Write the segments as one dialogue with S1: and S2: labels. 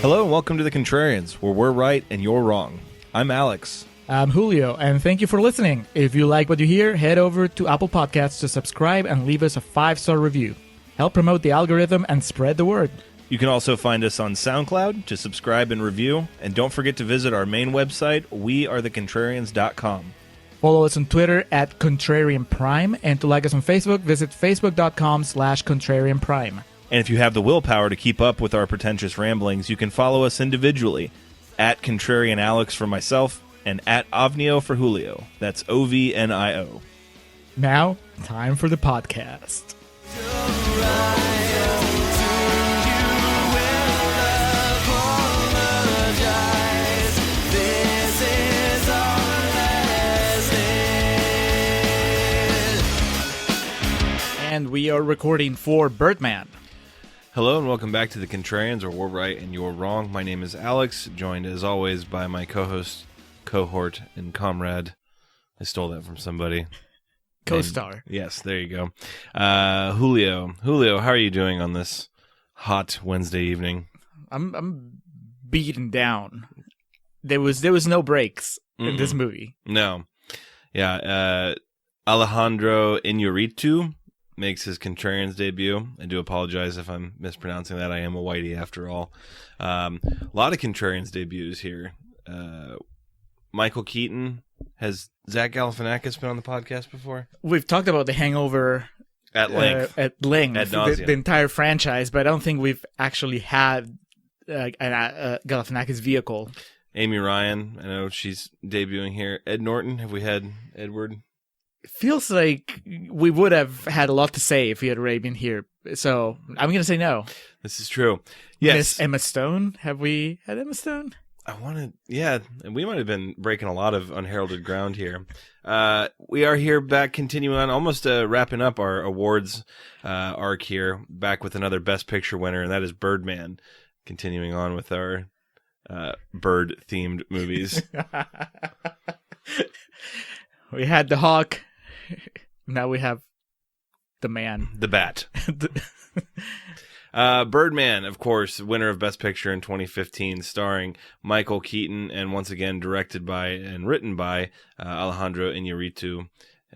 S1: Hello and welcome to the Contrarians, where we're right and you're wrong. I'm Alex.
S2: I'm Julio, and thank you for listening. If you like what you hear, head over to Apple Podcasts to subscribe and leave us a 5-star review. Help promote the algorithm and spread the word.
S1: You can also find us on SoundCloud to subscribe and review. And don't forget to visit our main website, wearethecontrarians.com.
S2: Follow us on Twitter at Contrarian Prime, and to like us on Facebook, visit facebook.com/Contrarian Prime.
S1: And if you have the willpower to keep up with our pretentious ramblings, you can follow us individually at Contrarian Alex for myself and at Ovnio for Julio. That's OVNIO.
S2: Now, time for the podcast. And we are recording for Birdman.
S1: Hello and welcome back to the Contrarians, where we're right and you're wrong. My name is Alex, joined as always by my co-host, cohort, and comrade. I stole that from somebody.
S2: Co-star.
S1: Yes, there you go. Julio. Julio, how are you doing on this hot Wednesday evening?
S2: I'm beaten down. There was no breaks in this movie.
S1: No. Yeah, Alejandro Iñárritu makes his Contrarians debut. I do apologize if I'm mispronouncing that. I am a whitey after all. A lot of Contrarians debuts here. Michael Keaton. Has Zach Galifianakis been on the podcast before?
S2: We've talked about The Hangover
S1: at length.
S2: Ad nauseam. The entire franchise, but I don't think we've actually had a Galifianakis vehicle.
S1: Amy Ryan, I know she's debuting here. Ed Norton, have we had Edward?
S2: It feels like we would have had a lot to say if he had already been here. So I'm going to say no.
S1: This is true. Yes.
S2: Miss Emma Stone. Have we had Emma Stone?
S1: Yeah, and we might have been breaking a lot of unheralded ground here. We are here back continuing on, almost wrapping up our awards arc here, back with another Best Picture winner, and that is Birdman, continuing on with our bird-themed movies.
S2: We had the hawk, now we have the man.
S1: The bat. Birdman, of course, winner of Best Picture in 2015, starring Michael Keaton, and once again directed by and written by Alejandro Iñárritu.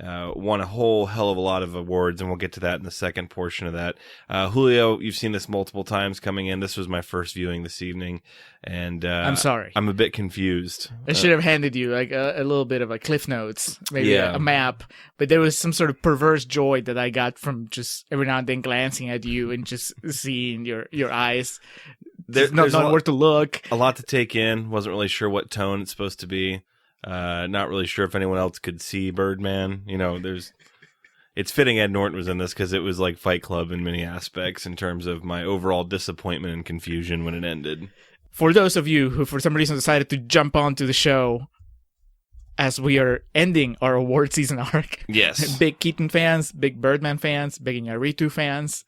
S1: Won a whole hell of a lot of awards, and we'll get to that in the second portion of that. Julio, you've seen this multiple times coming in. This was my first viewing this evening, and
S2: I'm sorry.
S1: I'm a bit confused.
S2: I should have handed you like a little bit of Cliff Notes, maybe
S1: Yeah.
S2: a map, but there was some sort of perverse joy that I got from just every now and then glancing at you and just seeing your eyes. There's not where to look.
S1: A lot to take in. Wasn't really sure what tone it's supposed to be. Not really sure if anyone else could see Birdman. You know, it's fitting Ed Norton was in this because it was like Fight Club in many aspects in terms of my overall disappointment and confusion when it ended.
S2: For those of you who for some reason decided to jump onto the show as we are ending our award season arc.
S1: Yes.
S2: Big Keaton fans, big Birdman fans, big Iñárritu fans.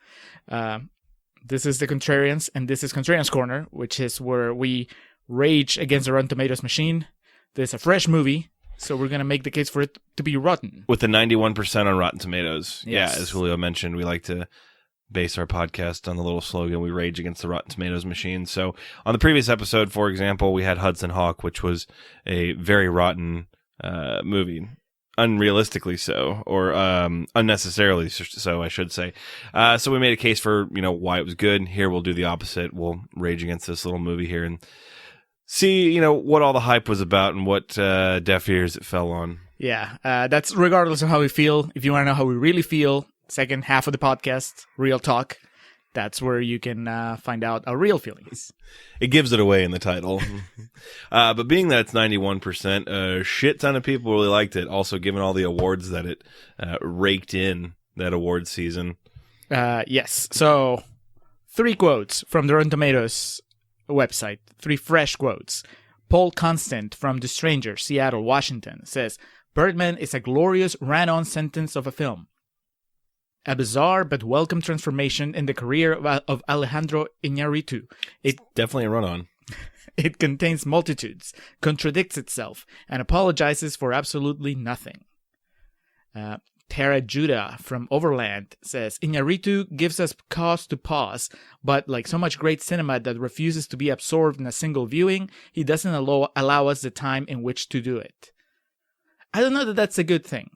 S2: This is the Contrarians, and this is Contrarians Corner, which is where we rage against the Rotten Tomatoes machine. This is a fresh movie, so we're going to make the case for it to be rotten.
S1: With the 91% on Rotten Tomatoes.
S2: Yes.
S1: Yeah, as Julio mentioned, we like to base our podcast on the little slogan, we rage against the Rotten Tomatoes machine. So on the previous episode, for example, we had Hudson Hawk, which was a very rotten movie. Unrealistically so, or unnecessarily so, I should say. So we made a case for, why it was good. Here we'll do the opposite. We'll rage against this little movie here and see, what all the hype was about and what deaf ears it fell on.
S2: Yeah, that's regardless of how we feel. If you want to know how we really feel, second half of the podcast, Real Talk, that's where you can find out our real feelings.
S1: It gives it away in the title. But being that it's 91%, a shit ton of people really liked it. Also, given all the awards that it raked in that award season.
S2: Yes, so 3 quotes from the Rotten Tomatoes website, 3 fresh quotes. Paul Constant from The Stranger, Seattle, Washington, says, Birdman is a glorious run-on sentence of a film. A bizarre but welcome transformation in the career of Alejandro Iñárritu. It's
S1: definitely a run-on.
S2: It contains multitudes, contradicts itself, and apologizes for absolutely nothing. Tara Judah from Overland says, Iñárritu gives us cause to pause, but like so much great cinema that refuses to be absorbed in a single viewing, he doesn't allow us the time in which to do it. I don't know that that's a good thing.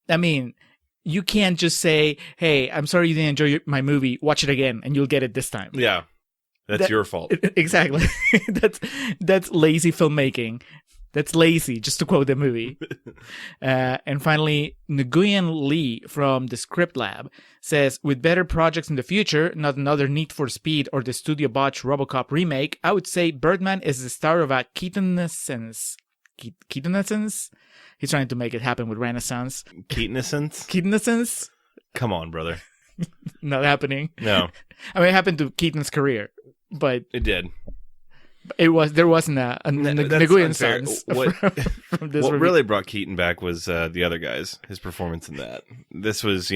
S2: I mean, you can't just say, hey, I'm sorry you didn't enjoy my movie, watch it again, and you'll get it this time.
S1: Yeah, that's your fault.
S2: Exactly. That's lazy filmmaking. That's lazy, just to quote the movie. And finally, Nguyen Lee from the Script Lab says, with better projects in the future, not another Need for Speed or the Studio Botch RoboCop remake, I would say Birdman is the start of a Keatonescence. Keatonescence? He's trying to make it happen with Renaissance.
S1: Keatonescence?
S2: Keatonescence?
S1: Come on, brother.
S2: Not happening.
S1: No.
S2: I mean, it happened to Keaton's career, but...
S1: It did.
S2: There wasn't a Nguyen sense from this
S1: what
S2: review.
S1: really brought Keaton back was the other guys, his performance in that. This was,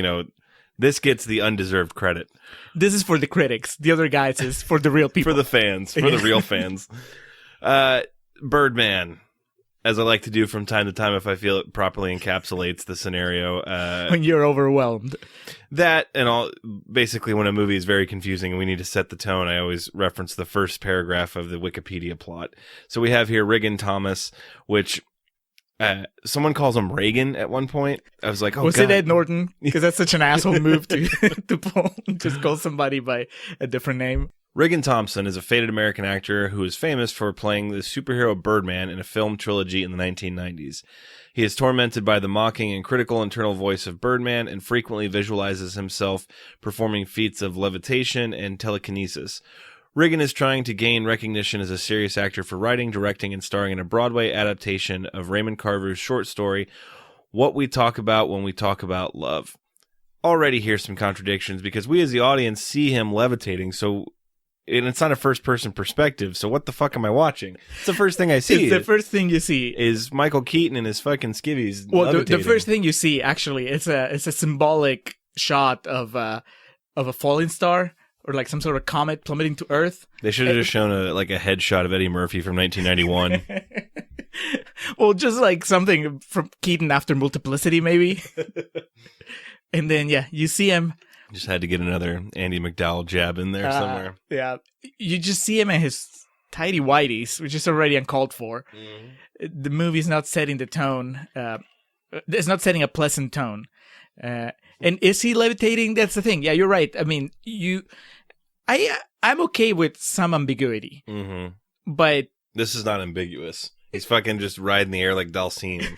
S1: this gets the undeserved credit.
S2: This is for the critics. The other guys is for the real people.
S1: For the fans, for the real fans. Birdman, as I like to do from time to time if I feel it properly encapsulates the scenario.
S2: When you're overwhelmed.
S1: That and all, basically when a movie is very confusing and we need to set the tone, I always reference the first paragraph of the Wikipedia plot. So we have here Regan Thomas, which someone calls him Reagan at one point. I was like, oh,
S2: was
S1: God.
S2: it Ed Norton? Because that's such an asshole move to pull. Just call somebody by a different name.
S1: Regan Thompson is a faded American actor who is famous for playing the superhero Birdman in a film trilogy in the 1990s. He is tormented by the mocking and critical internal voice of Birdman and frequently visualizes himself performing feats of levitation and telekinesis. Regan is trying to gain recognition as a serious actor for writing, directing, and starring in a Broadway adaptation of Raymond Carver's short story, What We Talk About When We Talk About Love. Already hear some contradictions because we as the audience see him levitating, and it's not a first-person perspective, so what the fuck am I watching? It's the first thing I see.
S2: It's the first thing you see.
S1: Is Michael Keaton and his fucking skivvies
S2: Well, the
S1: levitating.
S2: first thing you see, actually, it's a symbolic shot of a falling star or like some sort of comet plummeting to Earth.
S1: They should have just shown a headshot of Eddie Murphy from 1991.
S2: Well, just like something from Keaton after Multiplicity, maybe. And then, yeah, you see him.
S1: Just had to get another Andy McDowell jab in there somewhere.
S2: Yeah. You just see him in his tidy whities, which is already uncalled for. Mm-hmm. The movie's not setting the tone. It's not setting a pleasant tone. And is he levitating? That's the thing. Yeah, you're right. I mean, I'm okay with some ambiguity. Mm-hmm. But...
S1: This is not ambiguous. He's fucking just riding the air like Dalcine.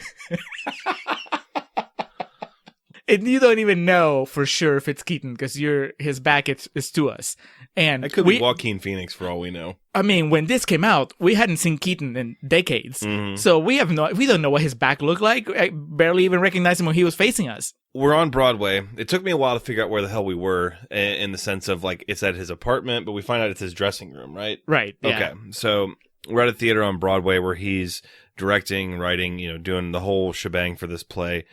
S2: And you don't even know for sure if it's Keaton because his back is to us. And
S1: it could be Joaquin Phoenix for all we know.
S2: I mean, when this came out, we hadn't seen Keaton in decades. Mm-hmm. So we don't know what his back looked like. I barely even recognized him when he was facing us.
S1: We're on Broadway. It took me a while to figure out where the hell we were in the sense of like it's at his apartment, but we find out it's his dressing room, right?
S2: Right. Yeah.
S1: Okay. So we're at a theater on Broadway where he's directing, writing, doing the whole shebang for this play.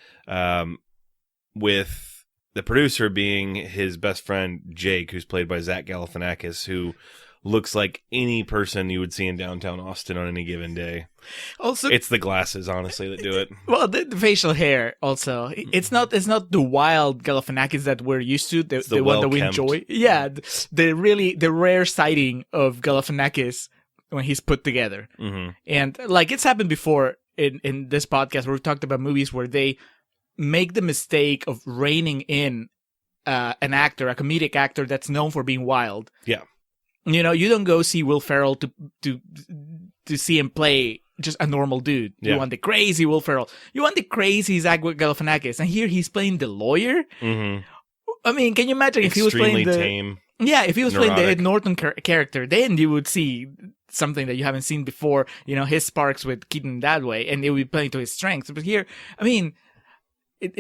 S1: With the producer being his best friend, Jake, who's played by Zach Galifianakis, who looks like any person you would see in downtown Austin on any given day. Also, it's the glasses, honestly, that do it.
S2: Well, the facial hair also. It's not the wild Galifianakis that we're used to, the one that we enjoy. Yeah, the rare sighting of Galifianakis when he's put together. Mm-hmm. And like it's happened before in this podcast where we've talked about movies where they make the mistake of reining in an actor, a comedic actor that's known for being wild.
S1: Yeah.
S2: You don't go see Will Ferrell to see him play just a normal dude. Yeah. You want the crazy Will Ferrell. You want the crazy Zach Galifianakis. And here he's playing the lawyer. Mm-hmm. I mean, can you imagine if he was playing the...
S1: tame.
S2: Yeah, if he was playing the Ed Norton character, then you would see something that you haven't seen before. His sparks with Keaton that way, and it would be playing to his strengths. But here, I mean...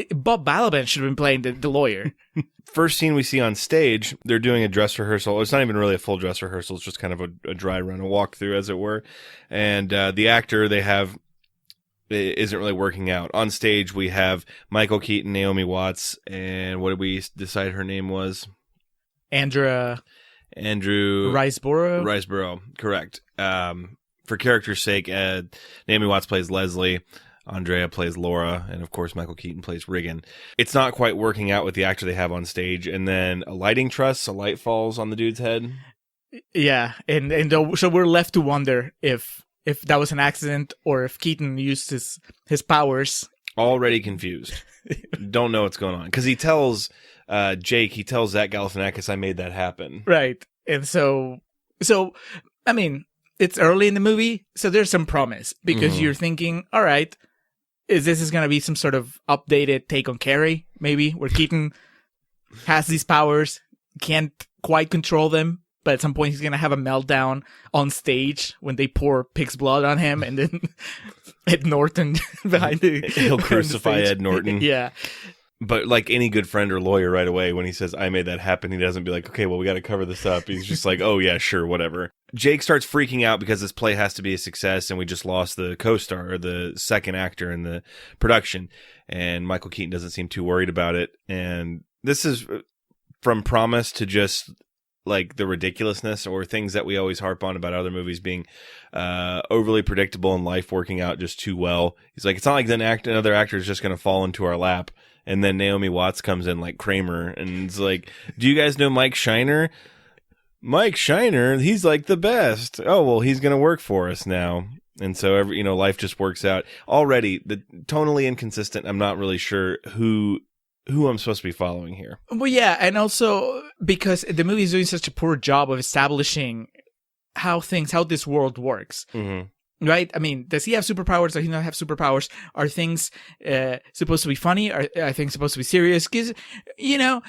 S2: Bob Balaban should have been playing the lawyer.
S1: First scene we see on stage, they're doing a dress rehearsal. It's not even really a full dress rehearsal. It's just kind of a dry run, a walkthrough, as it were. And the actor they have isn't really working out. On stage, we have Michael Keaton, Naomi Watts, and what did we decide her name was?
S2: Andrew
S1: Riceborough, correct. For character's sake, Naomi Watts plays Leslie. Andrea plays Laura, and of course Michael Keaton plays Regan. It's not quite working out with the actor they have on stage, and then a lighting truss, a light falls on the dude's head.
S2: Yeah, and so we're left to wonder if that was an accident or if Keaton used his powers.
S1: Already confused. Don't know what's going on. Because he tells Zach Galifianakis, I made that happen.
S2: Right. And so I mean, it's early in the movie, so there's some promise. Because you're thinking, all right, this is going to be some sort of updated take on Carrie, maybe, where Keaton has these powers, can't quite control them, but at some point he's going to have a meltdown on stage when they pour pig's blood on him, and then Ed Norton behind the
S1: He'll crucify Ed Norton.
S2: Yeah.
S1: But like any good friend or lawyer right away, when he says, I made that happen, he doesn't be like, okay, well, we got to cover this up. He's just like, oh, yeah, sure, whatever. Jake starts freaking out because this play has to be a success, and we just lost the co-star, or the second actor in the production. And Michael Keaton doesn't seem too worried about it. And this is from promise to just like the ridiculousness, or things that we always harp on about other movies being overly predictable and life working out just too well. He's like, it's not like another actor is just going to fall into our lap. And then Naomi Watts comes in like Kramer, and it's like, do you guys know Mike Shiner? Mike Shiner, he's like the best. Oh, well, he's going to work for us now. And so, life just works out. Already, the tonally inconsistent, I'm not really sure who I'm supposed to be following here.
S2: Well, yeah, and also because the movie is doing such a poor job of establishing how this world works. Mm-hmm. Right? I mean, does he have superpowers? Does he not have superpowers? Are things supposed to be funny? Are things supposed to be serious? Because, you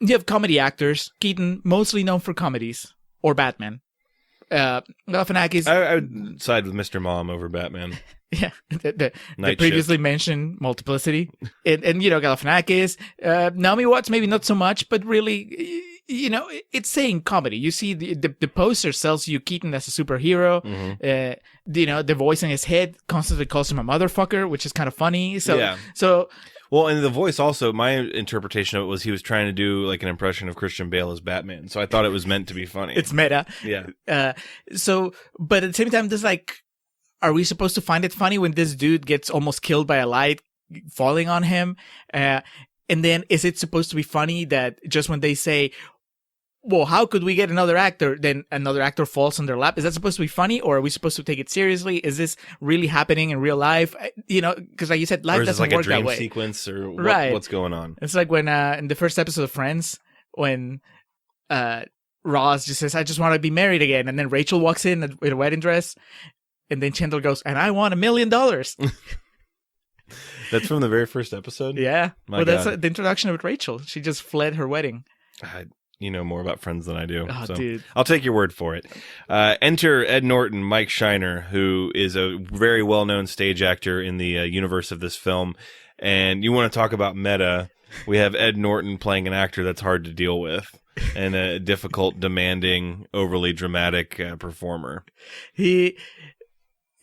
S2: have comedy actors. Keaton, mostly known for comedies. Or Batman. Galifianakis.
S1: I would side with Mr. Mom over Batman.
S2: Yeah. The previously mentioned Multiplicity. and Galifianakis. Naomi Watts, maybe not so much, but really... it's saying comedy. You see the poster sells you Keaton as a superhero. Mm-hmm. The voice in his head constantly calls him a motherfucker, which is kind of funny.
S1: Well, and the voice also, my interpretation of it was he was trying to do like an impression of Christian Bale as Batman. So I thought it was meant to be funny.
S2: It's meta.
S1: Yeah.
S2: But at the same time, there's like, are we supposed to find it funny when this dude gets almost killed by a light falling on him? And then is it supposed to be funny that just when they say, well, how could we get another actor? Then another actor falls on their lap. Is that supposed to be funny, or are we supposed to take it seriously? Is this really happening in real life? Because like you said, life doesn't work that way.
S1: Or is it like a dream sequence, or
S2: right.
S1: What's going on?
S2: It's like when in the first episode of Friends, when Ross just says, "I just want to be married again," and then Rachel walks in with a wedding dress, and then Chandler goes, "And I want $1 million."
S1: That's from the very first episode?
S2: Yeah. That's the introduction with Rachel. She just fled her wedding.
S1: You know more about Friends than I do.
S2: Oh,
S1: so
S2: dude.
S1: I'll take your word for it. Enter Ed Norton, Mike Shiner, who is a very well-known stage actor in the universe of this film. And you want to talk about meta, we have Ed Norton playing an actor that's hard to deal with, and a difficult, demanding, overly dramatic performer.
S2: He's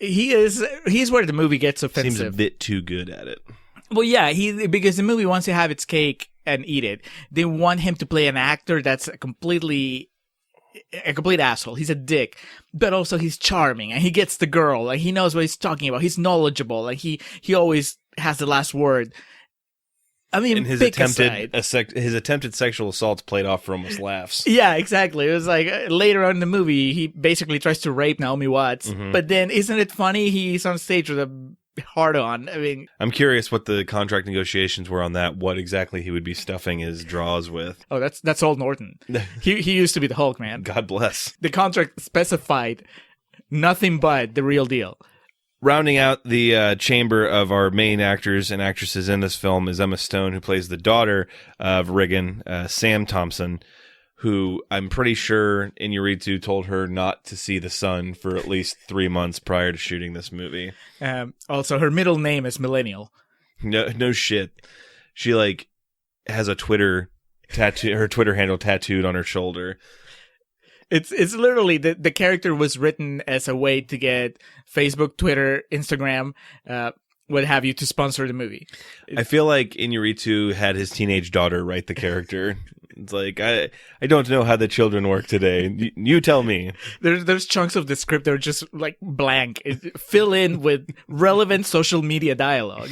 S2: where the movie gets offensive.
S1: Seems a bit too good at it.
S2: Well, yeah, because the movie wants to have its cake and eat it. They want him to play an actor that's a complete asshole. He's a dick, but also he's charming, and he gets the girl. Like, he knows what he's talking about. He's knowledgeable. Like, he always has the last word. I mean,
S1: and his attempted sexual assaults played off for almost laughs.
S2: Yeah, exactly. It was like later on in the movie, he basically tries to rape Naomi Watts. Mm-hmm. But then, isn't it funny? He's on stage with a hard on. I mean,
S1: I'm curious what the contract negotiations were on that. What exactly he would be stuffing his draws with.
S2: Oh, that's old Norton. he used to be the Hulk, man.
S1: God bless.
S2: The contract specified nothing but the real deal.
S1: Rounding out the chamber of our main actors and actresses in this film is Emma Stone, who plays the daughter of Regan, Sam Thompson, who I'm pretty sure Iñárritu told her not to see the sun for at least 3 months prior to shooting this movie.
S2: Also, her middle name is Millennial.
S1: No shit. She has a Twitter tattoo, her Twitter handle tattooed on her shoulder.
S2: It's literally the character was written as a way to get Facebook, Twitter, Instagram, what have you, to sponsor the movie.
S1: I feel like Iñárritu had his teenage daughter write the character. It's like, I don't know how the children work today. You tell me.
S2: There's chunks of the script that are just like blank. Fill in with relevant social media dialogue.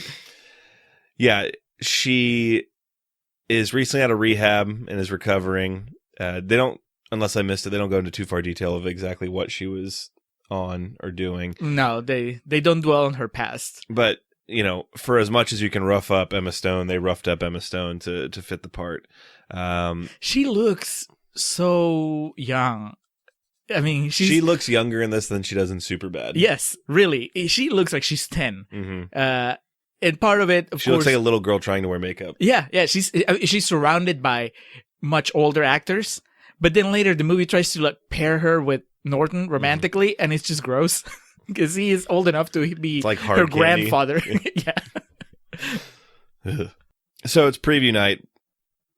S1: Yeah, she is recently out of rehab and is recovering. They don't, unless I missed it, they don't go into too far detail of exactly what she was on or doing.
S2: No, they don't dwell on her past.
S1: But, you know, for as much as you can rough up Emma Stone, they roughed up Emma Stone to fit the part.
S2: She looks so young. I mean,
S1: she looks younger in this than she does in Superbad.
S2: Yes, really. She looks like she's 10.
S1: Mm-hmm.
S2: And part of it, of
S1: she
S2: course,
S1: looks like a little girl trying to wear makeup.
S2: Yeah. She's surrounded by much older actors. But then later, the movie tries to like pair her with Norton romantically, and it's just gross because he is old enough to be
S1: like
S2: her grandfather.
S1: Yeah. So it's preview night.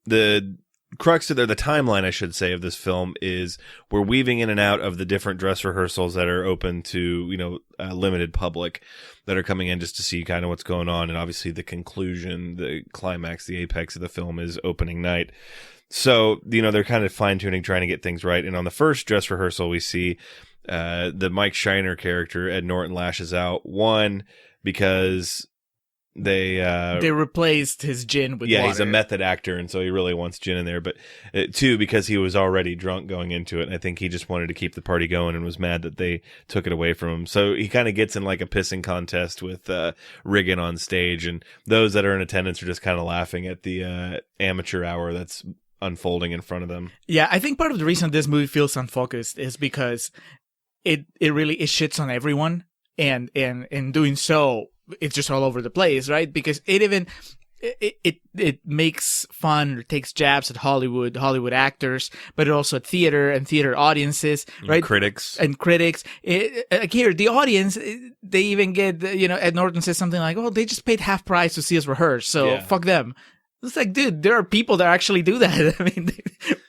S1: The crux of the timeline, I should say, of this film is we're weaving in and out of the different dress rehearsals that are open to, you know, a limited public that are coming in just to see kind of what's going on. And obviously the conclusion, the climax, the apex of the film is opening night. So, you know, they're kind of fine-tuning, trying to get things right. And on the first dress rehearsal, we see the Mike Shiner character, Ed Norton, lashes out. One, because they
S2: replaced his gin with
S1: water.
S2: water.
S1: He's a method actor, and so he really wants gin in there. But two, because he was already drunk going into it, and I think he just wanted to keep the party going and was mad that they took it away from him. So he kind of gets in like a pissing contest with Riggin on stage, and those that are in attendance are just kind of laughing at the amateur hour that's unfolding in front of them.
S2: Yeah, I think part of the reason this movie feels unfocused is because it shits on everyone, and in doing so, it's just all over the place, right? Because it makes fun or takes jabs at Hollywood actors, but also at theater and theater audiences, right? And critics. Like here, the audience, they even get, you know, Ed Norton says something like, "Oh, they just paid half price to see us rehearse, so fuck them." It's like, dude, there are people that actually do that. I mean,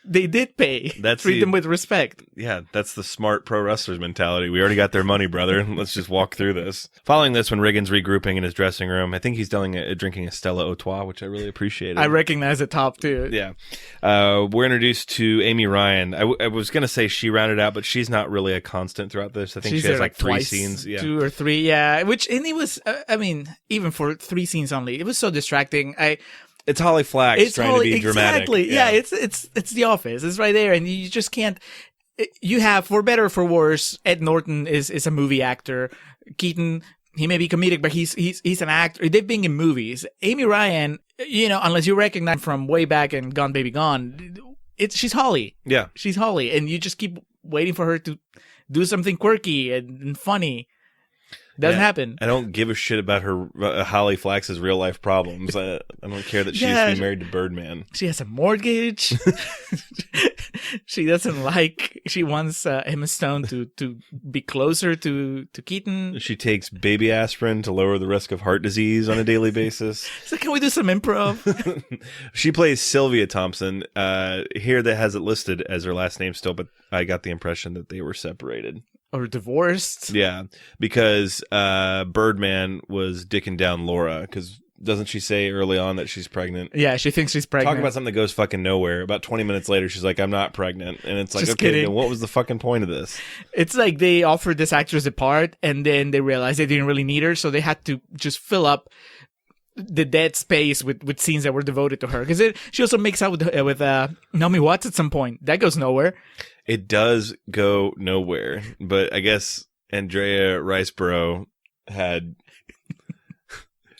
S2: they did pay. Treat them with respect.
S1: Yeah, that's the smart pro wrestlers mentality. We already got their money, brother. Let's just walk through this. Following this, when Riggins regrouping in his dressing room, I think he's drinking a Stella Artois, which I really appreciated.
S2: I recognize the top, too.
S1: Yeah. We're introduced to Amy Ryan. I was going to say she rounded out, but she's not really a constant throughout this. I think she has like 3 scenes. Yeah.
S2: 2 or 3, yeah. And it was, I mean, even for 3 scenes only, it was so distracting.
S1: It's Holly Flax trying to be dramatic.
S2: Exactly. Yeah, it's The Office. It's right there, and you just can't. You have, for better or for worse, Ed Norton is a movie actor. Keaton, he may be comedic, but he's an actor. They've been in movies. Amy Ryan, you know, unless you recognize from way back in Gone Baby Gone, she's Holly.
S1: Yeah,
S2: she's Holly, and you just keep waiting for her to do something quirky and funny. Doesn't happen.
S1: I don't give a shit about her Holly Flax's real life problems. I don't care that she used to be married to Birdman.
S2: She has a mortgage. She doesn't like. She wants Emma Stone to be closer to Keaton.
S1: She takes baby aspirin to lower the risk of heart disease on a daily basis.
S2: So can we do some improv?
S1: She plays Sylvia Thompson. Here that has it listed as her last name still, but I got the impression that they were separated.
S2: Or divorced.
S1: Yeah, because Birdman was dicking down Laura, because doesn't she say early on that she's pregnant?
S2: Yeah, she thinks she's pregnant.
S1: Talking about something that goes fucking nowhere. About 20 minutes later, she's like, "I'm not pregnant." And it's like,
S2: just
S1: okay,
S2: kidding.
S1: then what was the fucking point of this?
S2: It's like they offered this actress a part, and then they realized they didn't really need her, so they had to just fill up the dead space with scenes that were devoted to her. Because she also makes out with Naomi Watts at some point. That goes nowhere.
S1: It does go nowhere, but I guess Andrea Riceborough had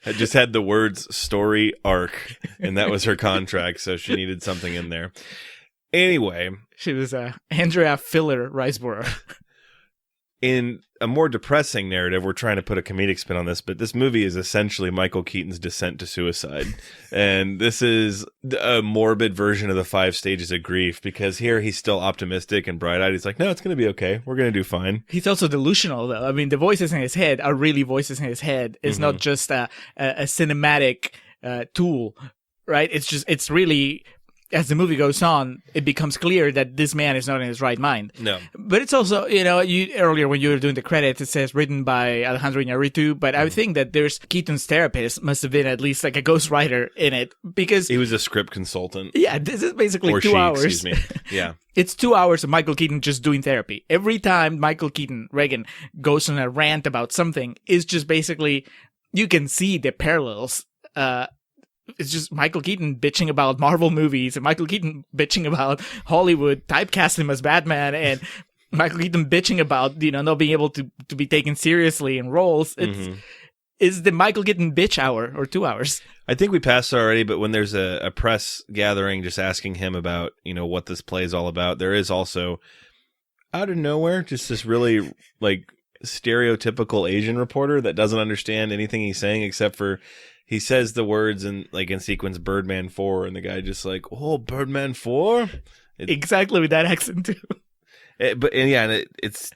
S1: just had the words story arc, and that was her contract, so she needed something in there. Anyway.
S2: She was Andrea Filler Riceborough.
S1: In a more depressing narrative, we're trying to put a comedic spin on this, but this movie is essentially Michael Keaton's descent to suicide. And this is a morbid version of the 5 stages of grief, because here he's still optimistic and bright-eyed. He's like, no, it's going to be okay. We're going to do fine.
S2: He's also delusional, though. I mean, the voices in his head are really voices in his head. It's not just a cinematic tool, right? It's really as the movie goes on, it becomes clear that this man is not in his right mind.
S1: No.
S2: But it's also, you earlier when you were doing the credits, it says written by Alejandro Iñárritu, but I would think that there's Keaton's therapist must have been at least like a ghostwriter in it, because
S1: He was a script consultant.
S2: yeah, this is basically
S1: Or
S2: 2
S1: she,
S2: hours.
S1: excuse me. Yeah.
S2: It's 2 hours of Michael Keaton just doing therapy. Every time Michael Keaton, Reagan, goes on a rant about something, it's just basically, you can see the parallels. It's just Michael Keaton bitching about Marvel movies, and Michael Keaton bitching about Hollywood typecasting him as Batman, and Michael Keaton bitching about, not being able to be taken seriously in roles. It's the Michael Keaton bitch hour, or 2 hours.
S1: I think we passed it already, but when there's a press gathering just asking him about, what this play is all about, there is also, out of nowhere, just this really, like, stereotypical Asian reporter that doesn't understand anything he's saying except for he says the words in sequence Birdman 4, and the guy just like, oh, Birdman 4?
S2: Exactly with that accent too.
S1: It's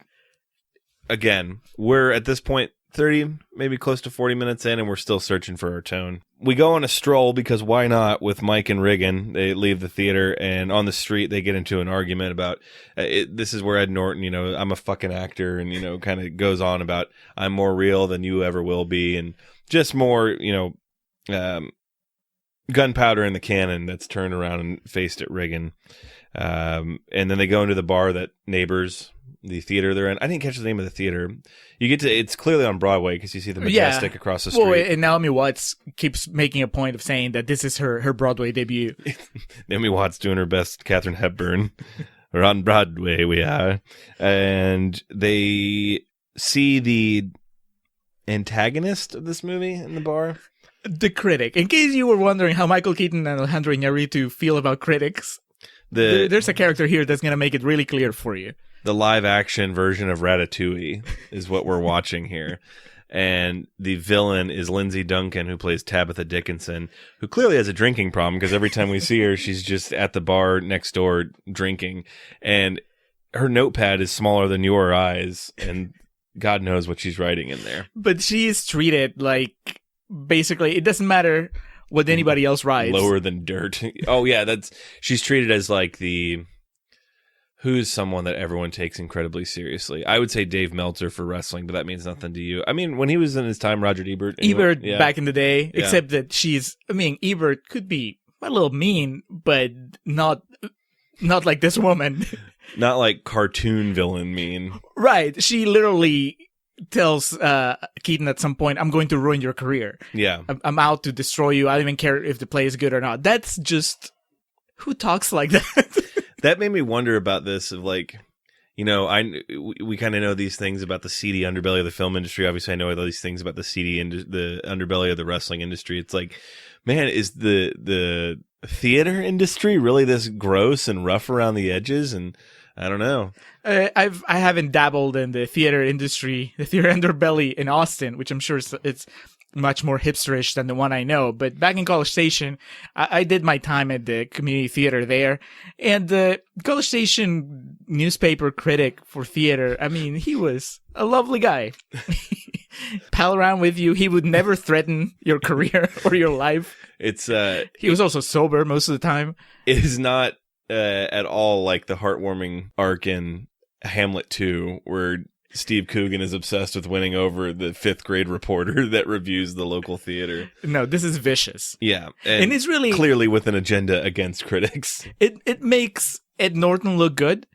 S1: again, we're at this point 30, maybe close to 40 minutes in, and we're still searching for our tone. We go on a stroll because why not with Mike and Riggin. They leave the theater, and on the street they get into an argument about this is where Ed Norton, I'm a fucking actor, and kind of goes on about I'm more real than you ever will be, and just more gunpowder in the cannon that's turned around and faced at Riggin. And then they go into the bar that neighbors the theater they're in. I didn't catch the name of the theater. It's clearly on Broadway because you see the Majestic across the street.
S2: Well, and Naomi Watts keeps making a point of saying that this is her Broadway debut.
S1: Naomi Watts doing her best Katharine Hepburn. We're on Broadway, we are. And they see the antagonist of this movie in the bar.
S2: The critic. In case you were wondering how Michael Keaton and Alejandro Iñárritu feel about critics, there's a character here that's going to make it really clear for you.
S1: The live action version of Ratatouille is what we're watching here. And the villain is Lindsay Duncan, who plays Tabitha Dickinson, who clearly has a drinking problem because every time we see her, she's just at the bar next door drinking. And her notepad is smaller than your eyes, and God knows what she's writing in there.
S2: But she is treated like, basically, it doesn't matter what anybody else writes.
S1: Lower than dirt. Oh, yeah, she's treated as like who's someone that everyone takes incredibly seriously. I would say Dave Meltzer for wrestling, but that means nothing to you. I mean, when he was in his time, Roger Ebert.
S2: Back in the day, except that Ebert could be a little mean, but not like this woman.
S1: Not like cartoon villain mean.
S2: Right. She literally tells Keaton at some point, I'm going to ruin your career.
S1: Yeah.
S2: I'm out to destroy you. I don't even care if the play is good or not. That's just... Who talks like that?
S1: That made me wonder about this of like, we kind of know these things about the seedy underbelly of the film industry. Obviously, I know all these things about the the underbelly of the wrestling industry. It's like, man, is the theater industry really this gross and rough around the edges? And I don't know.
S2: I haven't dabbled in the theater industry, the theater underbelly in Austin, which I'm sure it's much more hipsterish than the one I know. But back in College Station, I did my time at the community theater there. And the College Station newspaper critic for theater, he was a lovely guy. Pal around with you. He would never threaten your career or your life. He was also sober most of the time.
S1: It is not at all like the heartwarming arc in Hamlet 2, where Steve Coogan is obsessed with winning over the 5th grade reporter that reviews the local theater. No,
S2: this is vicious.
S1: Yeah.
S2: And it's really...
S1: clearly with an agenda against critics.
S2: It makes Ed Norton look good.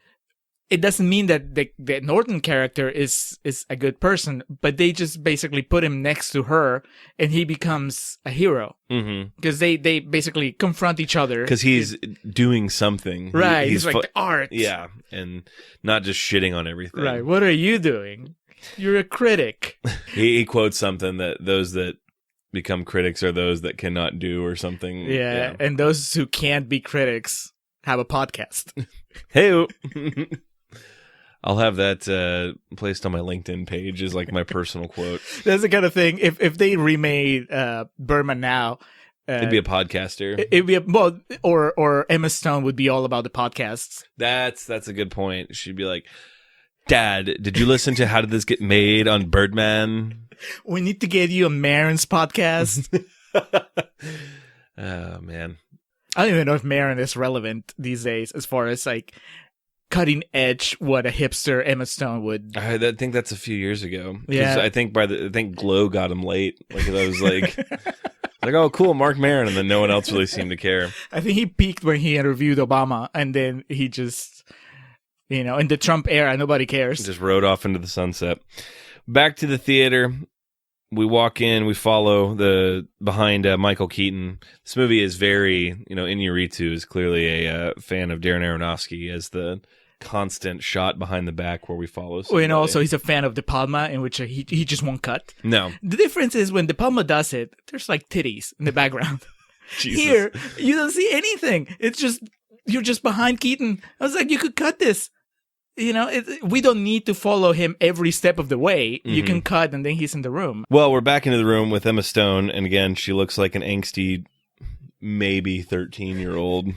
S2: It doesn't mean that the Norton character is a good person, but they just basically put him next to her, and he becomes a hero. Because they basically confront each other.
S1: Because he's doing something.
S2: Right, he's like the art.
S1: Yeah, and not just shitting on everything.
S2: Right, what are you doing? You're a critic.
S1: He quotes something that those that become critics are those that cannot do or something.
S2: Yeah, and those who can't be critics have a podcast.
S1: Hey. I'll have that placed on my LinkedIn page as like my personal quote.
S2: That's the kind of thing. If they remade Birdman now,
S1: it'd be a podcaster.
S2: It'd be or Emma Stone would be all about the podcasts.
S1: That's a good point. She'd be like, "Dad, did you listen to How Did This Get Made on Birdman?
S2: We need to get you a Maron's podcast."
S1: Oh man.
S2: I don't even know if Maron is relevant these days as far as like cutting edge what a hipster Emma Stone would.
S1: I think that's a few years ago. 'Cause
S2: Yeah.
S1: I think Glow got him late. Like I was like, like, oh, cool, Mark Maron, and then no one else really seemed to care.
S2: I think he peaked when he interviewed Obama, and then he just, in the Trump era, nobody cares.
S1: Just rode off into the sunset. Back to the theater. We walk in, we follow behind Michael Keaton. This movie is very, Iñárritu is clearly a fan of Darren Aronofsky as the constant shot behind the back where we follow somebody.
S2: Well, also he's a fan of De Palma, in which he just won't cut.
S1: No.
S2: The difference is when De Palma does it, there's like titties in the background.
S1: Jesus.
S2: Here, you don't see anything. It's just, you're just behind Keaton. I was like, you could cut this. We don't need to follow him every step of the way. You can cut and then he's in the room.
S1: Well, we're back into the room with Emma Stone, and again, she looks like an angsty, maybe 13-year-old.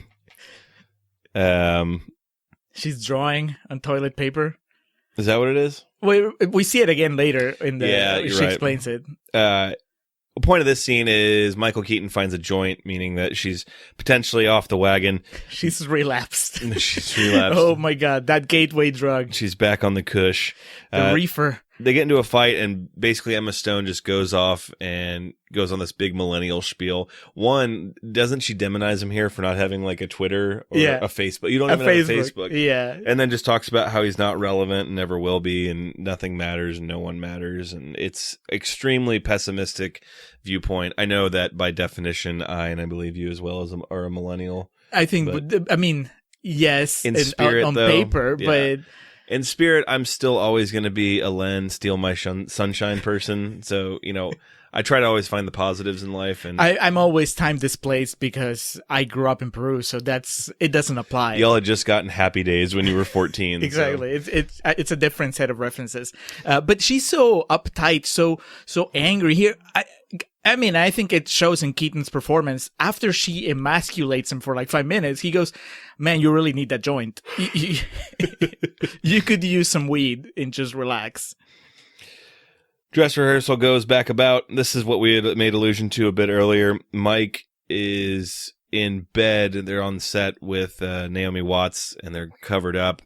S2: She's drawing on toilet paper.
S1: Is that what it is?
S2: We see it again later in the.
S1: Yeah, you're
S2: she
S1: right.
S2: explains it.
S1: The point of this scene is Michael Keaton finds a joint, meaning that she's potentially off the wagon.
S2: She's relapsed.
S1: She's relapsed.
S2: Oh my god, that gateway drug.
S1: She's back on the cush.
S2: The reefer.
S1: They get into a fight, and basically Emma Stone just goes off and goes on this big millennial spiel. One, doesn't she demonize him here for not having like a Twitter or a Facebook? You don't even have a Facebook.
S2: Yeah.
S1: And then just talks about how he's not relevant and never will be, and nothing matters and no one matters. And it's extremely pessimistic viewpoint. I know that by definition, and I believe you as well are a millennial.
S2: I think, yes,
S1: in spirit,
S2: on
S1: though,
S2: paper,
S1: yeah.
S2: but
S1: in spirit, I'm still always going to be a Len, steal my sunshine person. So, I try to always find the positives in life. And
S2: I'm always time displaced because I grew up in Peru, so it doesn't apply.
S1: Y'all had just gotten Happy Days when you were 14.
S2: Exactly.
S1: So.
S2: It's a different set of references. But she's so uptight, so angry here. I think it shows in Keaton's performance. After she emasculates him for like 5 minutes, he goes, man, you really need that joint. You could use some weed and just relax.
S1: Dress rehearsal goes back about. This is what we had made allusion to a bit earlier. Mike is in bed. They're on set with Naomi Watts, and they're covered up,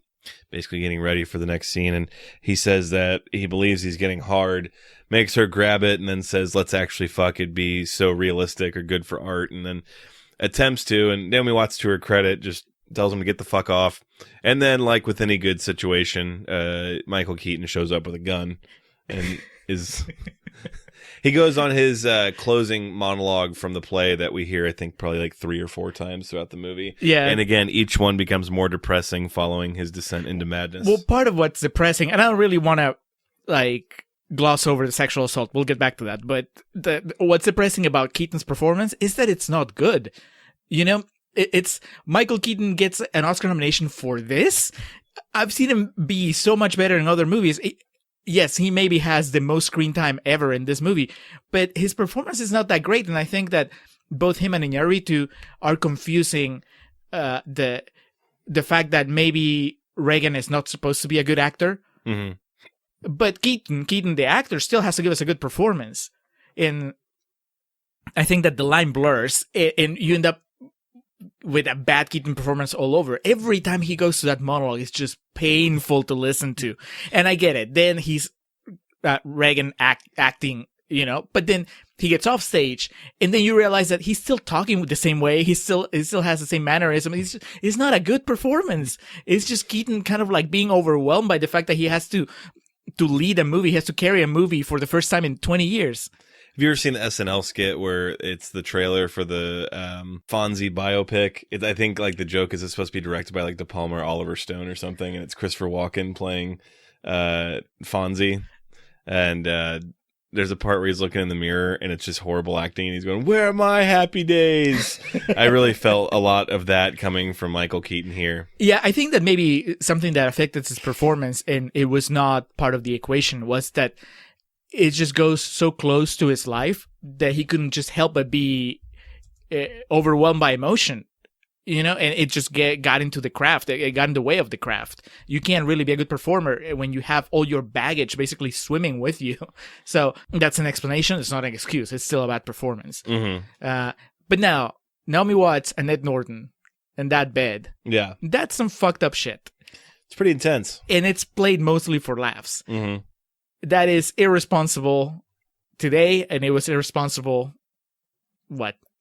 S1: basically getting ready for the next scene. And he says that he believes he's getting hard, makes her grab it, and then says, let's actually fuck. It'd be so realistic or good for art. And then attempts to, and Naomi Watts, to her credit, just tells him to get the fuck off. And then, like with any good situation, Michael Keaton shows up with a gun and he goes on his closing monologue from the play that we hear, I think, probably like 3 or 4 times throughout the movie.
S2: Yeah.
S1: And again, each one becomes more depressing following his descent into madness.
S2: Well, part of what's depressing, and I don't really want to gloss over the sexual assault. We'll get back to that. But what's depressing about Keaton's performance is that it's not good. It's Michael Keaton gets an Oscar nomination for this. I've seen him be so much better in other movies. Yes, he maybe has the most screen time ever in this movie, but his performance is not that great. And I think that both him and Iñárritu are confusing the fact that maybe Reagan is not supposed to be a good actor.
S1: Mm-hmm.
S2: But Keaton, the actor, still has to give us a good performance. And I think that the line blurs, and you end up with a bad Keaton performance all over. Every time he goes to that monologue, it's just painful to listen to. And I get it. Then he's Reagan acting, but then he gets off stage, and then you realize that he's still talking the same way. He still has the same mannerism. It's not a good performance. It's just Keaton kind of like being overwhelmed by the fact that he has to lead a movie. He has to carry a movie for the first time in 20 years.
S1: Have you ever seen the SNL skit where it's the trailer for the Fonzie biopic? I think like the joke is it's supposed to be directed by like De Palma or Oliver Stone or something, and it's Christopher Walken playing Fonzie, and there's a part where he's looking in the mirror and it's just horrible acting, and he's going, "Where are my happy days?" I really felt a lot of that coming from Michael Keaton here.
S2: Yeah, I think that maybe something that affected his performance, and it was not part of the equation, was that it just goes so close to his life that he couldn't just help but be overwhelmed by emotion, and it just got into the craft. It got in the way of the craft. You can't really be a good performer when you have all your baggage basically swimming with you. So that's an explanation. It's not an excuse. It's still a bad performance.
S1: Mm-hmm.
S2: But now Naomi Watts and Ed Norton in that bed.
S1: Yeah.
S2: That's some fucked up shit.
S1: It's pretty intense.
S2: And it's played mostly for laughs.
S1: Mm-hmm.
S2: That is irresponsible today, and it was irresponsible,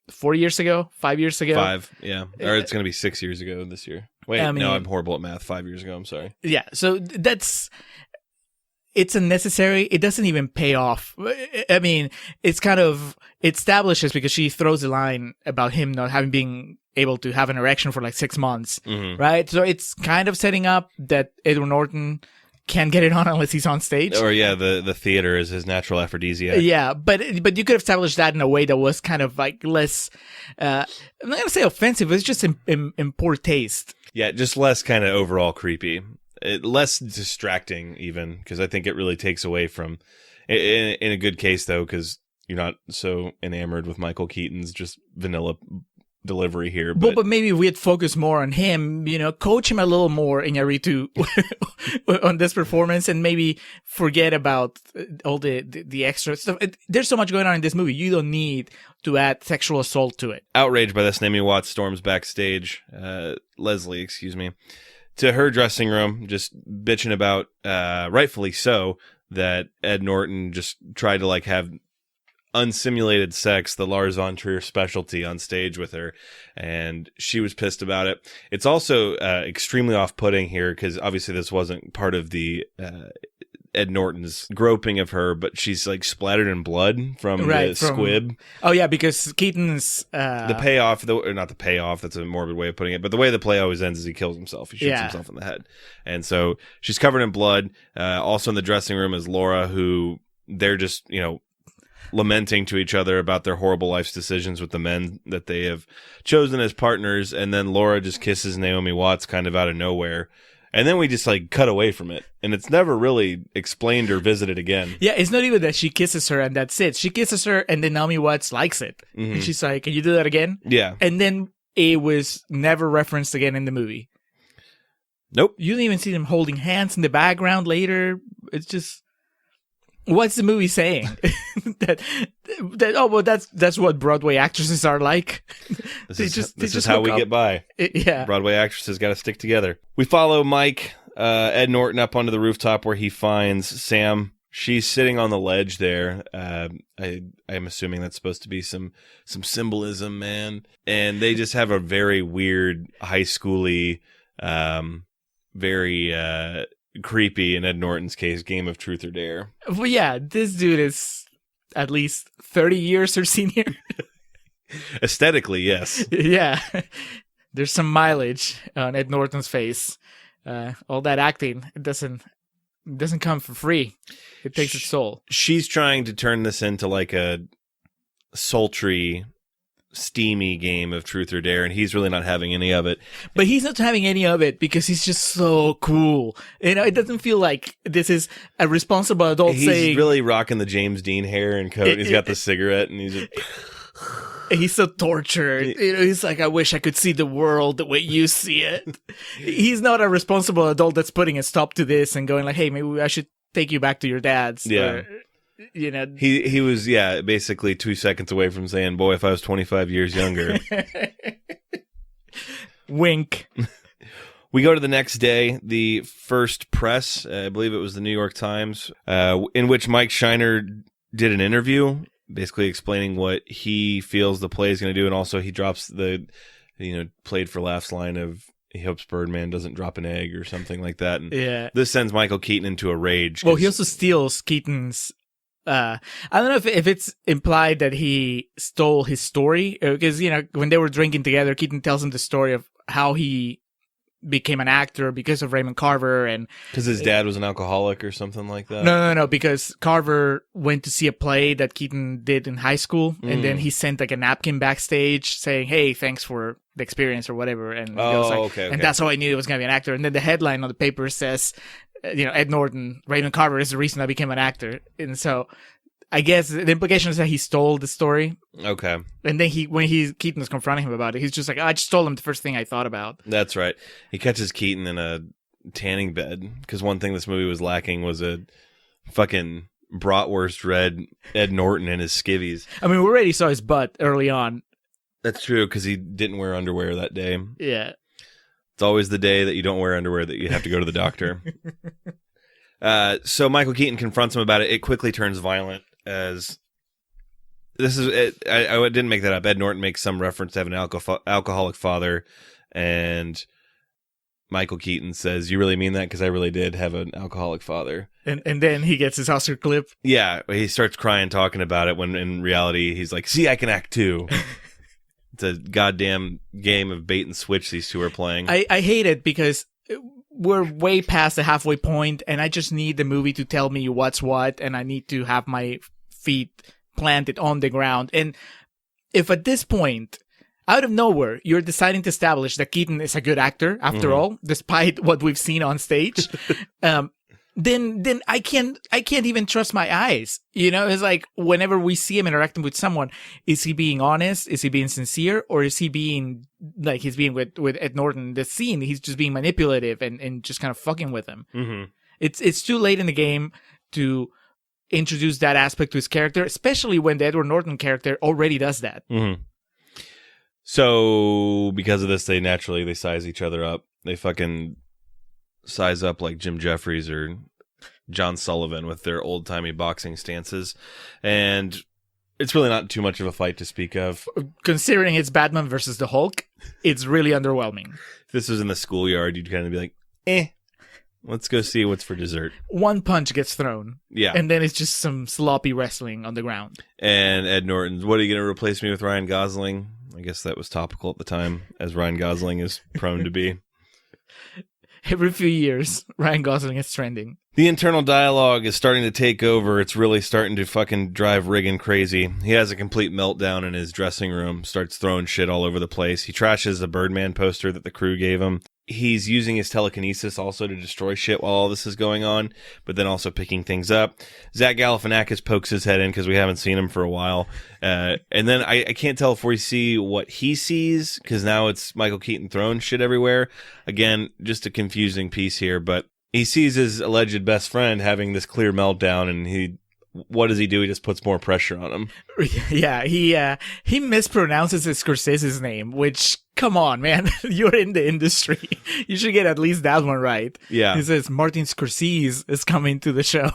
S2: 4 years ago? 5 years ago?
S1: 5, yeah. Or it's going to be 6 years ago this year. Wait, no, I'm horrible at math. 5 years ago, I'm sorry.
S2: Yeah, so it's unnecessary. It doesn't even pay off. I mean, it's kind of, it establishes because she throws a line about him not being able to have an erection for like 6 months, right? So it's kind of setting up that Edward Norton can't get it on unless he's on stage.
S1: Or yeah, the theater is his natural aphrodisiac.
S2: Yeah, but you could have established that in a way that was kind of like less, I'm not going to say offensive, it's just in poor taste.
S1: Yeah, just less kind of overall creepy. Less distracting even, because I think it really takes away from, in a good case though, because you're not so enamored with Michael Keaton's just vanilla delivery here.
S2: But maybe we had focused more on him, coach him a little more, Iñárritu, on this performance, and maybe forget about all the extra stuff. There's so much going on in this movie. You don't need to add sexual assault to it.
S1: Outraged by this, Naomi Watts storms backstage, Leslie, excuse me, to her dressing room, just bitching about, rightfully so, that Ed Norton just tried to have unsimulated sex, the Lars von Trier specialty, on stage with her, and she was pissed about it. It's also extremely off-putting here because obviously this wasn't part of the Ed Norton's groping of her, but she's splattered in blood from the squib.
S2: Oh yeah, because Keaton's
S1: the payoff, or not the payoff, that's a morbid way of putting it, but the way the play always ends is he kills himself. He shoots himself in the head, and so she's covered in blood. Also in the dressing room is Laura, who they're just lamenting to each other about their horrible life's decisions with the men that they have chosen as partners, and then Laura just kisses Naomi Watts kind of out of nowhere, and then we just cut away from it, and it's never really explained or visited again.
S2: Yeah, it's not even that she kisses her and that's it. She kisses her and then Naomi Watts likes it, and she's like, "Can you do that again?" Yeah, and then it was never referenced again in the movie.
S1: Nope,
S2: you didn't even see them holding hands in the background later. It's just, what's the movie saying? That's what Broadway actresses are like.
S1: This is how we get by.
S2: Yeah, Broadway
S1: actresses got to stick together. We follow Mike, Ed Norton, up onto the rooftop where he finds Sam. She's sitting on the ledge there. I'm assuming that's supposed to be some symbolism, man. And they just have a very weird high schooly, very creepy, in Ed Norton's case, game of truth or dare.
S2: Well, yeah, this dude is at least 30 years her senior.
S1: Aesthetically, yes.
S2: Yeah. There's some mileage on Ed Norton's face. All that acting, it doesn't come for free. It takes its soul.
S1: She's trying to turn this into a sultry, steamy game of truth or dare, and he's really not having any of it.
S2: But he's not having any of it because he's just so cool. It doesn't feel like this is a responsible adult saying...
S1: He's really rocking the James Dean hair and coat, and he's got the cigarette, and
S2: he's so tortured. He's like, "I wish I could see the world the way you see it." He's not a responsible adult that's putting a stop to this and going "Hey, maybe I should take you back to your dad's."
S1: Yeah. He was basically 2 seconds away from saying, "Boy, if I was 25 years younger."
S2: Wink.
S1: We go to the next day, the first press, I believe it was the New York Times, in which Mike Shiner did an interview, basically explaining what he feels the play is going to do, and also he drops the, played for laughs line of, he hopes Birdman doesn't drop an egg or something like that. And this sends Michael Keaton into a rage.
S2: Well, he also steals Keaton's... I don't know if it's implied that he stole his story, because, when they were drinking together, Keaton tells him the story of how he became an actor because of Raymond Carver, and
S1: because his dad was an alcoholic or something like that.
S2: No, because Carver went to see a play that Keaton did in high school, and then he sent a napkin backstage saying, "Hey, thanks for the experience," or whatever, and
S1: okay.
S2: And that's how I knew he was going to be an actor. And then the headline on the paper says, Ed Norton, Raymond Carver is the reason I became an actor. And so I guess the implication is that he stole the story.
S1: Okay.
S2: And then when Keaton was confronting him about it, he's just like, "I just told him the first thing I thought about."
S1: That's right. He catches Keaton in a tanning bed, because one thing this movie was lacking was a fucking bratwurst red Ed Norton and his skivvies.
S2: I mean, we already saw his butt early on.
S1: That's true, because he didn't wear underwear that day.
S2: Yeah.
S1: It's always the day that you don't wear underwear that you have to go to the doctor. So Michael Keaton confronts him about it. It quickly turns violent as... This is it. I didn't make that up. Ed Norton makes some reference to having an alcoholic father, and Michael Keaton says, "You really mean that? Because I really did have an alcoholic father."
S2: And then he gets his Oscar clip.
S1: Yeah, he starts crying talking about it when in reality he's like, "See, I can act too." It's a goddamn game of bait and switch these two are playing.
S2: I hate it because we're way past the halfway point, and I just need the movie to tell me what's what, and I need to have my feet planted on the ground. And if at this point, out of nowhere, you're deciding to establish that Keaton is a good actor, after all, despite what we've seen on stage, then I can't even trust my eyes. You know, it's like whenever we see him interacting with someone, is he being honest? Is he being sincere? Or is he being like he's being with Ed Norton? The scene, he's just being manipulative and just kind of fucking with him. Mm-hmm. It's too late in the game to introduce that aspect to his character, especially when the Edward Norton character already does that.
S1: Mm-hmm. So because of this, they size each other up. They fucking size up like Jim Jeffries or John Sullivan with their old-timey boxing stances. And it's really not too much of a fight to speak of.
S2: Considering it's Batman versus the Hulk, it's really underwhelming.
S1: If this was in the schoolyard, you'd kind of be like, let's go see what's for dessert.
S2: One punch gets thrown.
S1: Yeah.
S2: And then it's just some sloppy wrestling on the ground. And
S1: Ed Norton's, what are you going to replace me with, Ryan Gosling? I guess that was topical at the time, as Ryan Gosling is prone to be.
S2: Every few years, Ryan Gosling is trending.
S1: The internal dialogue is starting to take over. It's really starting to fucking drive Riggin crazy. He has a complete meltdown in his dressing room, starts throwing shit all over the place. He trashes the Birdman poster that the crew gave him. He's using his telekinesis also to destroy shit while all this is going on, but then also picking things up. Zach Galifianakis pokes his head in because we haven't seen him for a while. And then I can't tell if we see what he sees, because now it's Michael Keaton throwing shit everywhere. Again, just a confusing piece here, but he sees his alleged best friend having this clear meltdown, and what does he do? He just puts more pressure on him.
S2: Yeah, he mispronounces Scorsese's name, which, come on, man. You're in the industry. You should get at least that one right.
S1: Yeah.
S2: He says Martin Scorsese is coming to the show.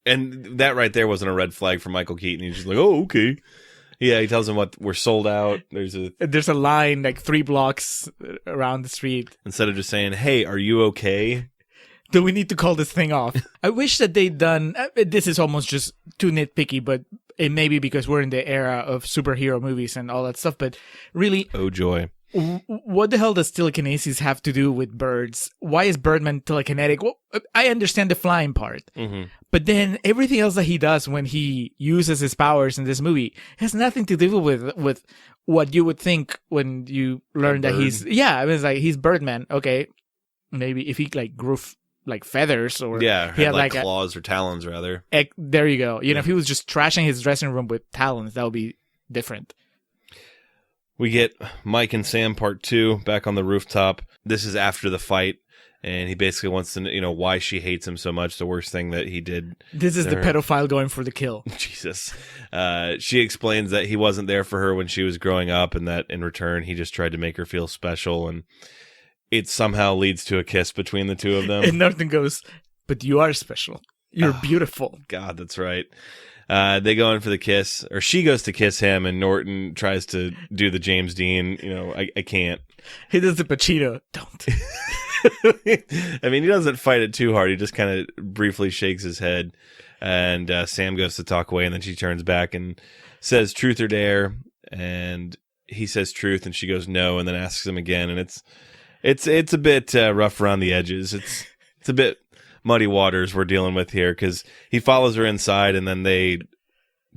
S1: And that right there wasn't a red flag for Michael Keaton. He's just like, oh, okay. Yeah, he tells him we're sold out. There's a line like 3 blocks around the street. Instead of just saying, hey, are you okay?
S2: Do we need to call this thing off? I wish that they'd done... this is almost just too nitpicky, but it may be because we're in the era of superhero movies and all that stuff, but really...
S1: Oh, joy.
S2: What the hell does telekinesis have to do with birds? Why is Birdman telekinetic? Well, I understand the flying part, but then everything else that he does when he uses his powers in this movie has nothing to do with what you would think when you learn that he's... Yeah, I mean, it's like, he's Birdman. Okay, maybe if he grew... feathers, or
S1: he had like claws or talons rather.
S2: There you go. You know, if he was just trashing his dressing room with talons, that would be different.
S1: We get Mike and Sam part 2 back on the rooftop. This is after the fight, and he basically wants to know why she hates him so much. The worst thing that he did.
S2: This is the pedophile going for the kill.
S1: Jesus. She explains that he wasn't there for her when she was growing up, and that in return he just tried to make her feel special, and it somehow leads to a kiss between the two of them.
S2: And Norton goes, but you are special. You're beautiful.
S1: God, that's right. They go in for the kiss, or she goes to kiss him, and Norton tries to do the James Dean, I can't.
S2: He does the Pacino. Don't.
S1: I mean, he doesn't fight it too hard. He just kind of briefly shakes his head, and Sam goes to talk away, and then she turns back and says truth or dare, and he says truth, and she goes no, and then asks him again, and it's a bit rough around the edges. It's a bit muddy waters we're dealing with here, because he follows her inside, and then they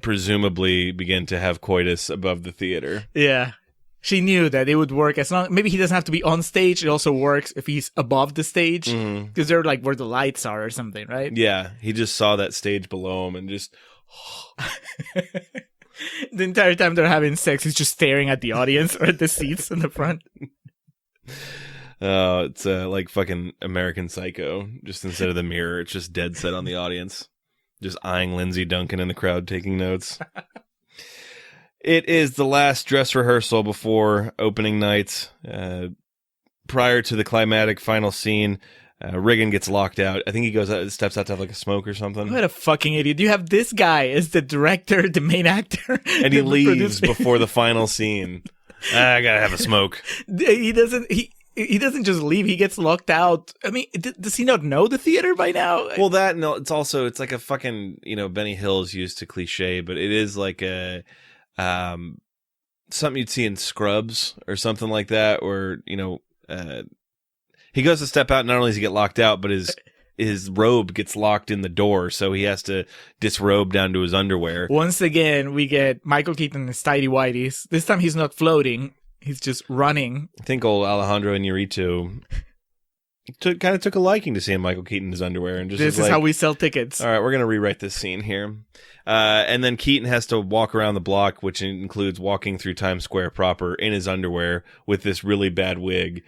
S1: presumably begin to have coitus above the theater.
S2: Yeah. She knew that it would work as long... Maybe he doesn't have to be on stage. It also works if he's above the stage, because they're like where the lights are or something, right?
S1: Yeah. He just saw that stage below him and just...
S2: The entire time they're having sex, he's just staring at the audience or at the seats in the front.
S1: It's like fucking American Psycho. Just instead of the mirror, it's just dead set on the audience. Just eyeing Lindsay Duncan in the crowd taking notes. It is the last dress rehearsal before opening night. Prior to the climactic final scene, Riggin gets locked out. I think he goes out, steps out to have like a smoke or something.
S2: What a fucking idiot. You have this guy as the director, the main actor.
S1: And he leaves before the final scene. I gotta have a smoke.
S2: He doesn't just leave. He gets locked out. I mean, does he not know the theater by now?
S1: Well, it's like a fucking, Benny Hill's used to cliche, but it is like a, something you'd see in Scrubs or something like that, or, he goes to step out. Not only does he get locked out, but his robe gets locked in the door, so he has to disrobe down to his underwear.
S2: Once again, we get Michael Keaton in his tidy whities. This time he's not floating. He's just running.
S1: I think old Alejandro Iñárritu kind of took a liking to seeing Michael Keaton in his underwear. And
S2: this is how we sell tickets.
S1: All right, we're going to rewrite this scene here. And then Keaton has to walk around the block, which includes walking through Times Square proper in his underwear with this really bad wig.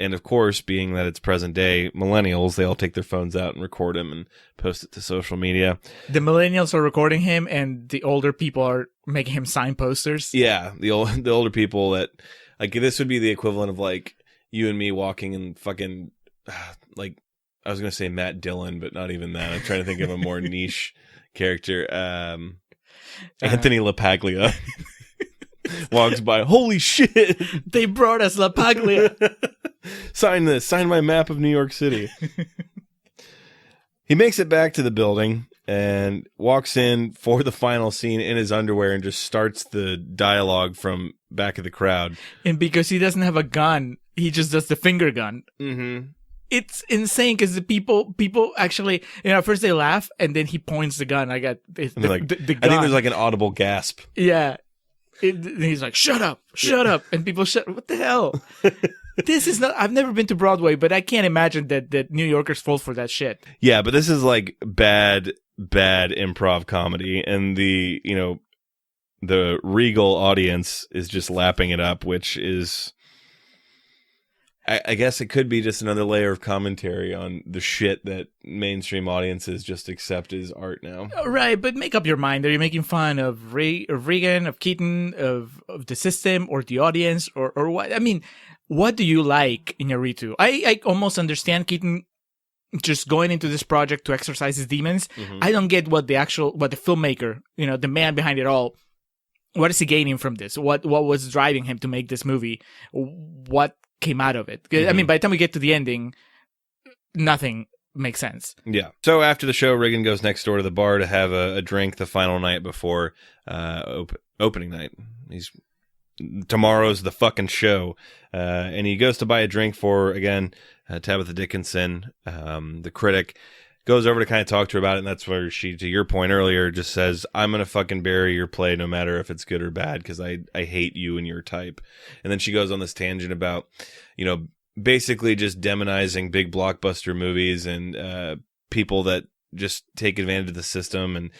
S1: And of course, being that it's present day, millennials, they all take their phones out and record him and post it to social media.
S2: The millennials are recording him, and the older people are making him sign posters.
S1: Yeah, the older people that, like, this would be the equivalent of, like, you and me walking and fucking, like, I was going to say Matt Dillon, but not even that. I'm trying to think of a more niche character. Anthony LaPaglia. Walks by. Holy shit!
S2: They brought us La Paglia.
S1: Sign this. Sign my map of New York City. He makes it back to the building and walks in for the final scene in his underwear and just starts the dialogue from back of the crowd. And
S2: because he doesn't have a gun, he just does the finger gun.
S1: Mm-hmm.
S2: It's insane because the people actually, first they laugh and then he points the gun. I got the gun.
S1: I think there's like an audible gasp.
S2: Yeah. He's like, shut up. And people what the hell? This is not, I've never been to Broadway, but I can't imagine that New Yorkers fall for that shit.
S1: Yeah, but this is like bad improv comedy. And the Regal audience is just lapping it up, which is, I guess it could be just another layer of commentary on the shit that mainstream audiences just accept as art now.
S2: Right, but make up your mind. Are you making fun of Reagan, of Keaton, of the system, or the audience, or what? I mean, what do you like in Iñárritu? I almost understand Keaton just going into this project to exercise his demons. Mm-hmm. I don't get what the filmmaker, the man behind it all, what is he gaining from this? What was driving him to make this movie? What came out of it? Mm-hmm. I mean, by the time we get to the ending, nothing makes sense.
S1: Yeah. So after the show, Riggin goes next door to the bar to have a drink the final night before opening night. Tomorrow's the fucking show. And he goes to buy a drink for, again, Tabitha Dickinson, the critic. Goes over to kind of talk to her about it, and that's where she, to your point earlier, just says, I'm going to fucking bury your play no matter if it's good or bad, because I hate you and your type. And then she goes on this tangent about, basically just demonizing big blockbuster movies and people that just take advantage of the system and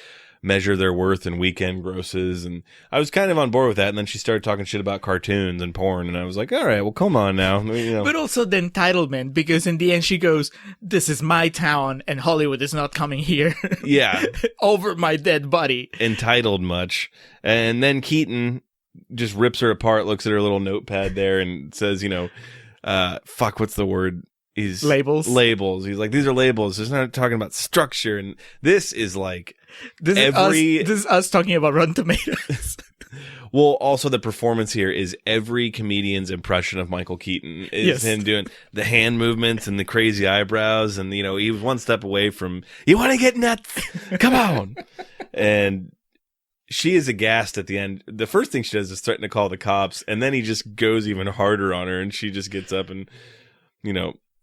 S1: measure their worth in weekend grosses. And I was kind of on board with that, and then she started talking shit about cartoons and porn, and I was like, all right, well, come on now.
S2: But also the entitlement, because in the end she goes, this is my town and Hollywood is not coming here.
S1: Yeah.
S2: Over my dead body.
S1: Entitled much. And then Keaton just rips her apart, looks at her little notepad there and says, what's the word?
S2: Labels.
S1: He's like, these are labels. He's not talking about structure. And this is like
S2: this is us talking about Rotten Tomatoes.
S1: Well, also the performance here is every comedian's impression of Michael Keaton. Is him doing the hand movements and the crazy eyebrows. And, he was one step away from, you want to get nuts? Come on. And she is aghast at the end. The first thing she does is threaten to call the cops. And then he just goes even harder on her. And she just gets up and,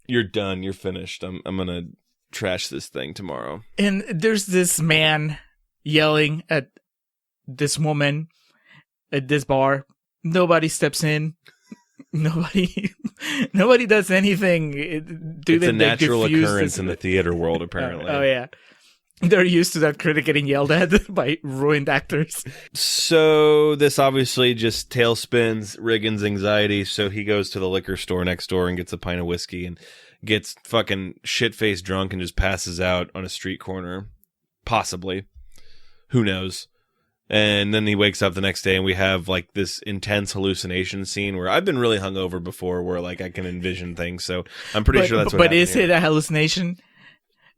S1: you're done. You're finished. I'm going to trash this thing tomorrow. And
S2: there's this man yelling at this woman at this bar. Nobody steps in. Nobody does anything.
S1: It's a natural occurrence in the theater world, apparently.
S2: Oh, yeah. They're used to that critic getting yelled at by ruined actors.
S1: So this obviously just tailspins Riggin's anxiety. So he goes to the liquor store next door and gets a pint of whiskey and gets fucking shit-faced drunk and just passes out on a street corner. Possibly. Who knows? And then he wakes up the next day and we have like this intense hallucination scene where I've been really hungover before where like I can envision things. So I'm pretty sure that's what happened.
S2: But is
S1: here.
S2: it a hallucination?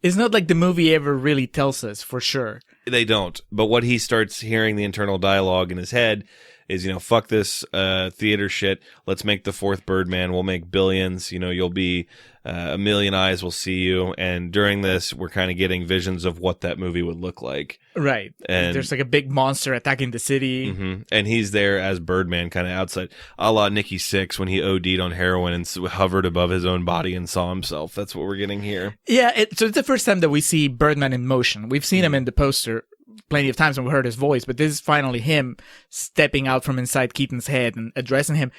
S2: It's not like the movie ever really tells us for sure.
S1: They don't. But what he starts hearing the internal dialogue in his head is, fuck this theater shit. Let's make the fourth Birdman. We'll make billions. You'll be a million eyes will see you. And during this, we're kind of getting visions of what that movie would look like.
S2: Right.
S1: And
S2: there's like a big monster attacking the city.
S1: Mm-hmm. And he's there as Birdman, kind of outside, a la Nicky Six when he OD'd on heroin and hovered above his own body and saw himself. That's what we're getting here.
S2: Yeah. So it's the first time that we see Birdman in motion. We've seen him in the poster plenty of times when we heard his voice, but this is finally him stepping out from inside Keaton's head and addressing him.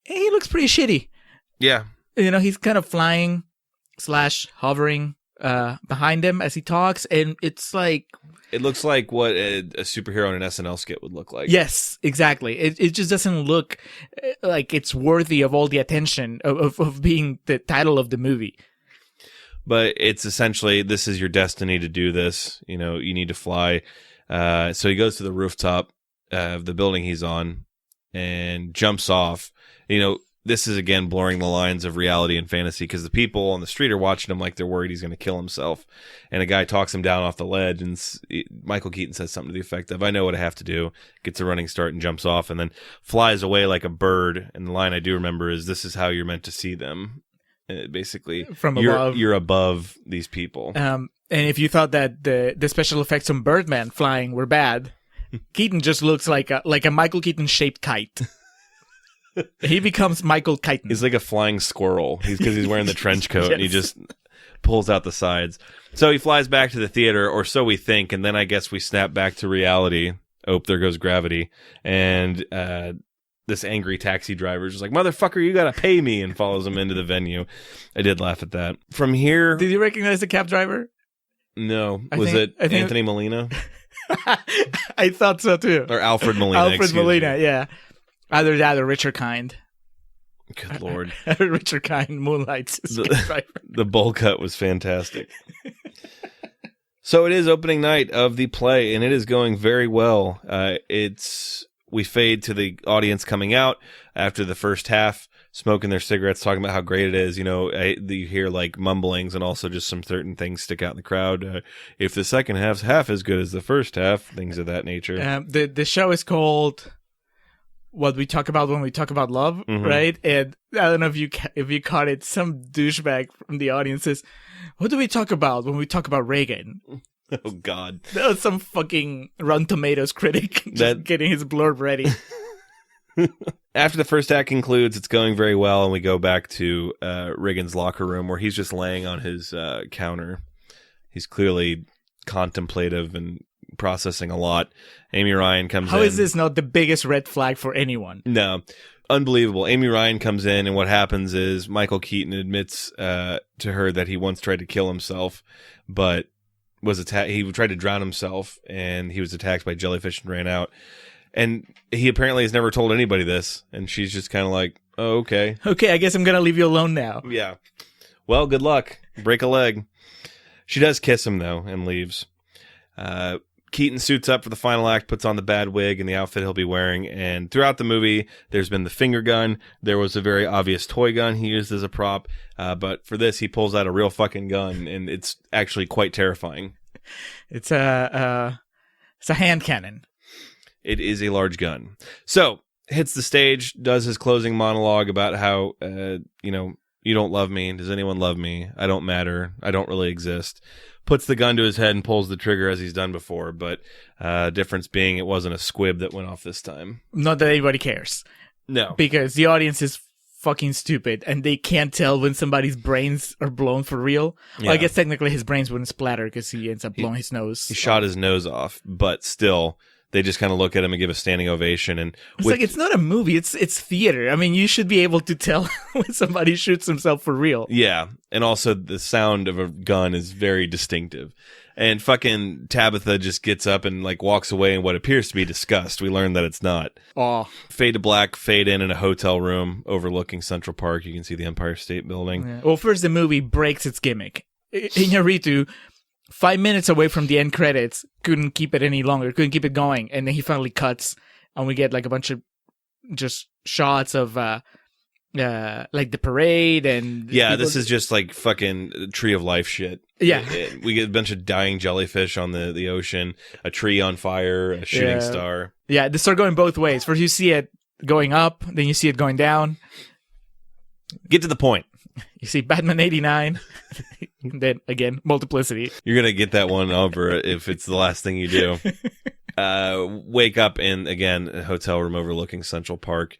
S2: And he looks pretty shitty.
S1: Yeah.
S2: He's kind of flying / hovering behind him as he talks, and it's like...
S1: It looks like what a superhero in an SNL skit would look like.
S2: Yes, exactly. It just doesn't look like it's worthy of all the attention of being the title of the movie.
S1: But it's essentially, this is your destiny to do this. You need to fly. So he goes to the rooftop of the building he's on and jumps off. This is, again, blurring the lines of reality and fantasy because the people on the street are watching him like they're worried he's going to kill himself. And a guy talks him down off the ledge, and Michael Keaton says something to the effect of, I know what I have to do, gets a running start and jumps off and then flies away like a bird. And the line I do remember is, this is how you're meant to see them. Basically,
S2: from above.
S1: You're above these people.
S2: And if you thought that the special effects on Birdman flying were bad, Keaton just looks like a Michael Keaton-shaped kite. He becomes Michael Keaton.
S1: He's like a flying squirrel. Because he's wearing the trench coat
S2: Yes.
S1: and he just pulls out the sides. So he flies back to the theater, or so we think, and then I guess we snap back to reality. Oh, there goes gravity. And this angry taxi driver is just like, motherfucker, you gotta pay me, and follows him into the venue. I did laugh at that. From here...
S2: Did you recognize the cab driver?
S1: No.
S2: I
S1: Was
S2: think
S1: it Anthony Molina?
S2: I thought so too.
S1: Or Alfred Molina,
S2: Alfred Molina, yeah. Either that or Richard Kind.
S1: Good Lord.
S2: Richard Kind moonlights as cab driver.
S1: The bowl cut was fantastic. So it is opening night of the play, and it is going very well. We fade to the audience coming out after the first half, smoking their cigarettes, talking about how great it is. You hear like mumblings and also just some certain things stick out in the crowd. If the second half's half as good as the first half, things of that nature.
S2: The show is called What We Talk About When We Talk About Love, right? And I don't know if you caught it. Some douchebag from the audience says, what do we talk about when we talk about Reagan?
S1: Oh, God.
S2: That was some fucking Rotten Tomatoes critic just getting his blurb ready.
S1: After the first act concludes, it's going very well, and we go back to Reagan's locker room where he's just laying on his counter. He's clearly contemplative and processing a lot. Amy Ryan comes in.
S2: How is this not the biggest red flag for anyone?
S1: No. Unbelievable. Amy Ryan comes in, and what happens is Michael Keaton admits to her that he once tried to kill himself, but was attacked. He tried to drown himself, and he was attacked by jellyfish and ran out. And he apparently has never told anybody this, and she's just kind of like, oh, okay.
S2: Okay, I guess I'm going to leave you alone now.
S1: Yeah. Well, good luck. Break a leg. She does kiss him, though, and leaves. Keaton suits up for the final act, puts on the bad wig and the outfit he'll be wearing, and throughout the movie, there's been the finger gun. There was a very obvious toy gun he used as a prop, but for this, he pulls out a real fucking gun, and it's actually quite terrifying.
S2: It's a hand cannon.
S1: It is a large gun. So, hits the stage, does his closing monologue about how, you don't love me. Does anyone love me? I don't matter. I don't really exist. Puts the gun to his head and pulls the trigger as he's done before, but difference being it wasn't a squib that went off this time.
S2: Not that anybody cares.
S1: No.
S2: Because the audience is fucking stupid, and they can't tell when somebody's brains are blown for real.
S1: Yeah.
S2: Well, I guess technically his brains wouldn't splatter because he ends up blowing his nose.
S1: He shot his nose off, but still... They just kind of look at him and give a standing ovation. And
S2: it's like, it's not a movie. It's theater. I mean, you should be able to tell when somebody shoots himself for real.
S1: Yeah. And also the sound of a gun is very distinctive. And fucking Tabitha just gets up and like walks away in what appears to be disgust. We learn that it's not.
S2: Oh.
S1: Fade to black, fade in a hotel room overlooking Central Park. You can see the Empire State Building.
S2: Yeah. Well, first the movie breaks its gimmick. Iñárritu 5 minutes away from the end credits, couldn't keep it any longer, couldn't keep it going, and then he finally cuts, and we get like a bunch of just shots of like the parade and
S1: this is just like fucking Tree of Life shit.
S2: Yeah,
S1: we get a bunch of dying jellyfish on the ocean, a tree on fire, a shooting star.
S2: Yeah, they start going both ways. First you see it going up, then you see it going down.
S1: Get to the point.
S2: You see Batman 89, then again, multiplicity.
S1: You're going to get that one over if it's the last thing you do. Wake up in, again, a hotel room overlooking Central Park.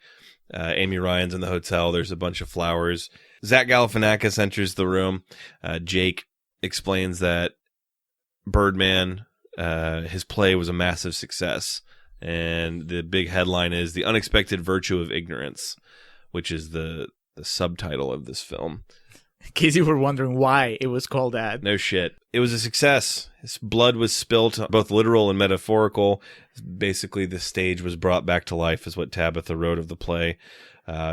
S1: Amy Ryan's in the hotel. There's a bunch of flowers. Zach Galifianakis enters the room. Jake explains that Birdman, his play was a massive success. And the big headline is The Unexpected Virtue of Ignorance, which is the subtitle of this film.
S2: In case you were wondering why it was called that.
S1: No shit. It was a success. His blood was spilt, both literal and metaphorical. Basically, the stage was brought back to life, is what Tabitha wrote of the play.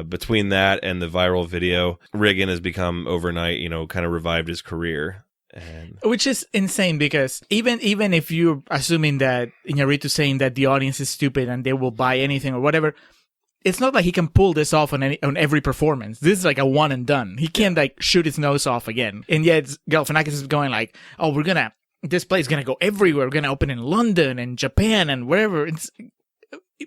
S1: Between that and the viral video, Riggin has become overnight, kind of revived his career.
S2: Which is insane because even if you're assuming that Iñárritu saying that the audience is stupid and they will buy anything or whatever, it's not like he can pull this off on every performance. This is like a one and done. He can't like shoot his nose off again. And yet Galifianakis is going like, oh, this play is gonna go everywhere. We're gonna open in London and Japan and wherever.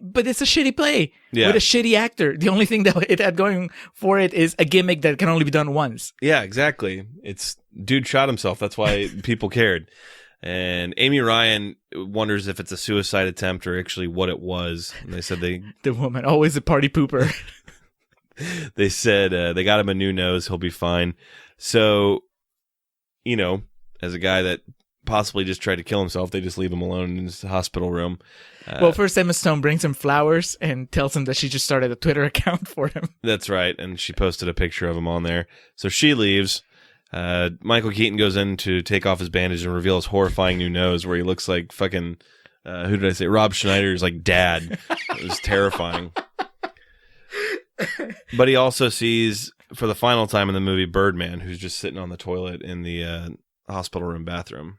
S2: But it's a shitty play with a shitty actor. The only thing that it had going for it is a gimmick that can only be done once. Yeah,
S1: exactly. It's dude shot himself. That's why people cared. And Amy Ryan wonders if it's a suicide attempt or actually what it was. And they said
S2: the woman, always a party pooper.
S1: They said they got him a new nose. He'll be fine. So, as a guy that possibly just tried to kill himself, they just leave him alone in his hospital room.
S2: Well, first Emma Stone brings him flowers and tells him that she just started a Twitter account for him.
S1: That's right. And she posted a picture of him on there. So she leaves. Michael Keaton goes in to take off his bandage and reveal his horrifying new nose where he looks like fucking, who did I say? Rob Schneider's like dad. It was terrifying. But he also sees, for the final time in the movie, Birdman, who's just sitting on the toilet in the hospital room bathroom.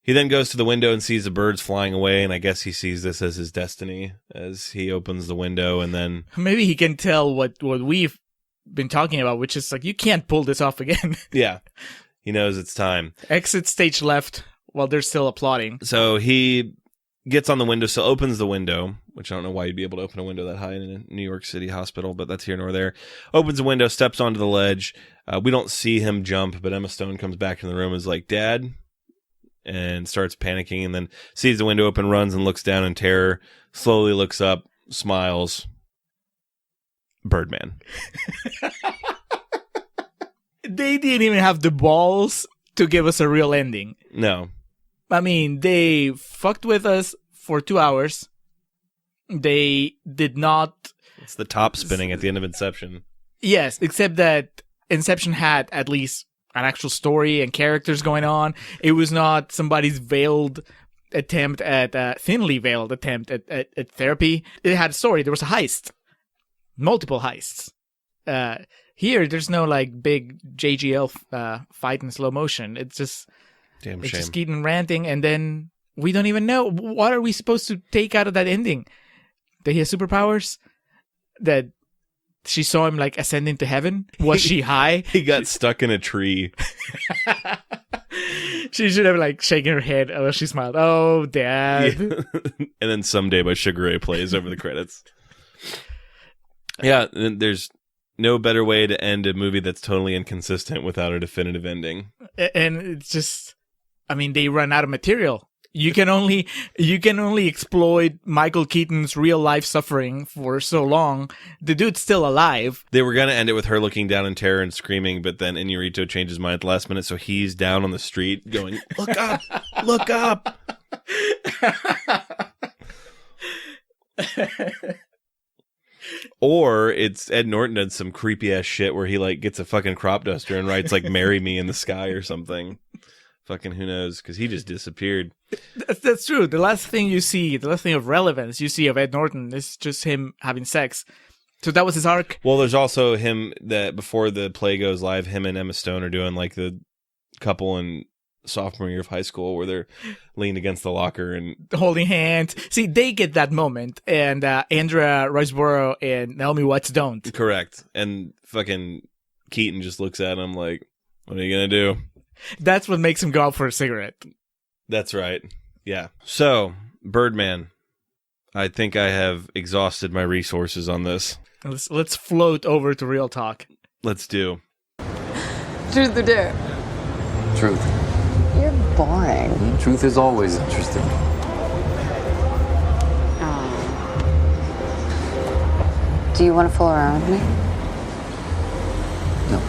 S1: He then goes to the window and sees the birds flying away, and I guess he sees this as his destiny as he opens the window, and then...
S2: Maybe he can tell what we've been talking about, which is like, you can't pull this off again.
S1: Yeah. He knows it's time.
S2: Exit stage left while they're still applauding.
S1: So he gets on the window, so opens the window, which I don't know why you'd be able to open a window that high in a New York City hospital, but that's here nor there. Opens the window, steps onto the ledge. We don't see him jump, but Emma Stone comes back in the room and is like, Dad? And starts panicking, and then sees the window open, runs and looks down in terror, slowly looks up, smiles. Birdman.
S2: They didn't even have the balls to give us a real ending.
S1: No.
S2: I mean, they fucked with us for 2 hours. They did not...
S1: It's the top spinning at the end of Inception.
S2: Yes, except that Inception had at least an actual story and characters going on. It was not somebody's thinly veiled attempt at therapy. It had a story. There was a heist. Multiple heists. Here, there's no like big JGL fight in slow motion. It's just...
S1: Damn
S2: it's
S1: shame.
S2: just Keaton ranting, and then we don't even know. What are we supposed to take out of that ending? That he has superpowers? That she saw him like ascending to heaven? Was she high?
S1: He got stuck in a tree.
S2: She should have like shaken her head while she smiled. Oh, Dad.
S1: Yeah. And then Someday by Sugar Ray plays over the credits. Yeah, there's no better way to end a movie that's totally inconsistent without a definitive ending.
S2: And it's just... I mean, they run out of material. You can only exploit Michael Keaton's real life suffering for so long. The dude's still alive.
S1: They were gonna end it with her looking down in terror and screaming, but then Iñárritu changed his mind at the last minute, so he's down on the street going, "Look up, look up." Or it's Ed Norton did some creepy ass shit where he like gets a fucking crop duster and writes like "Marry Me" in the sky or something. Fucking who knows? Because he just disappeared.
S2: That's true. The last thing of relevance you see of Ed Norton is just him having sex. So that was his arc.
S1: Well, there's also him that before the play goes live, him and Emma Stone are doing like the couple in sophomore year of high school where they're leaned against the locker and
S2: holding hands. See, they get that moment, and Andrea Riseborough and Naomi Watts don't.
S1: Correct. And fucking Keaton just looks at him like, what are you gonna do?
S2: That's what makes him go out for a cigarette.
S1: That's right. Yeah. So, Birdman. I think I have exhausted my resources on this.
S2: Let's float over to real talk.
S1: Let's do.
S3: Truth or dare?
S4: Truth.
S3: You're boring.
S4: Truth is always interesting.
S3: Do you want to fool around with me?
S4: No.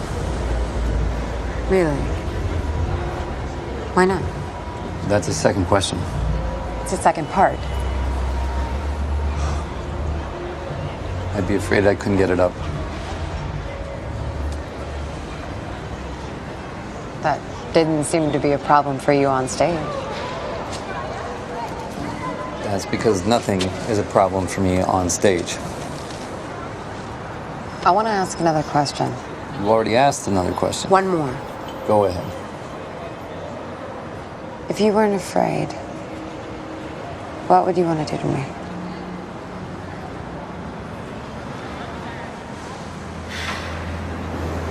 S3: Really? Why not?
S4: That's a second question.
S3: It's a second part.
S4: I'd be afraid I couldn't get it up.
S3: That didn't seem to be a problem for you on stage.
S4: That's because nothing is a problem for me on stage.
S3: I want to ask another question.
S4: You already asked another question.
S3: One more.
S4: Go ahead.
S3: If you weren't afraid, what would you want to do to me?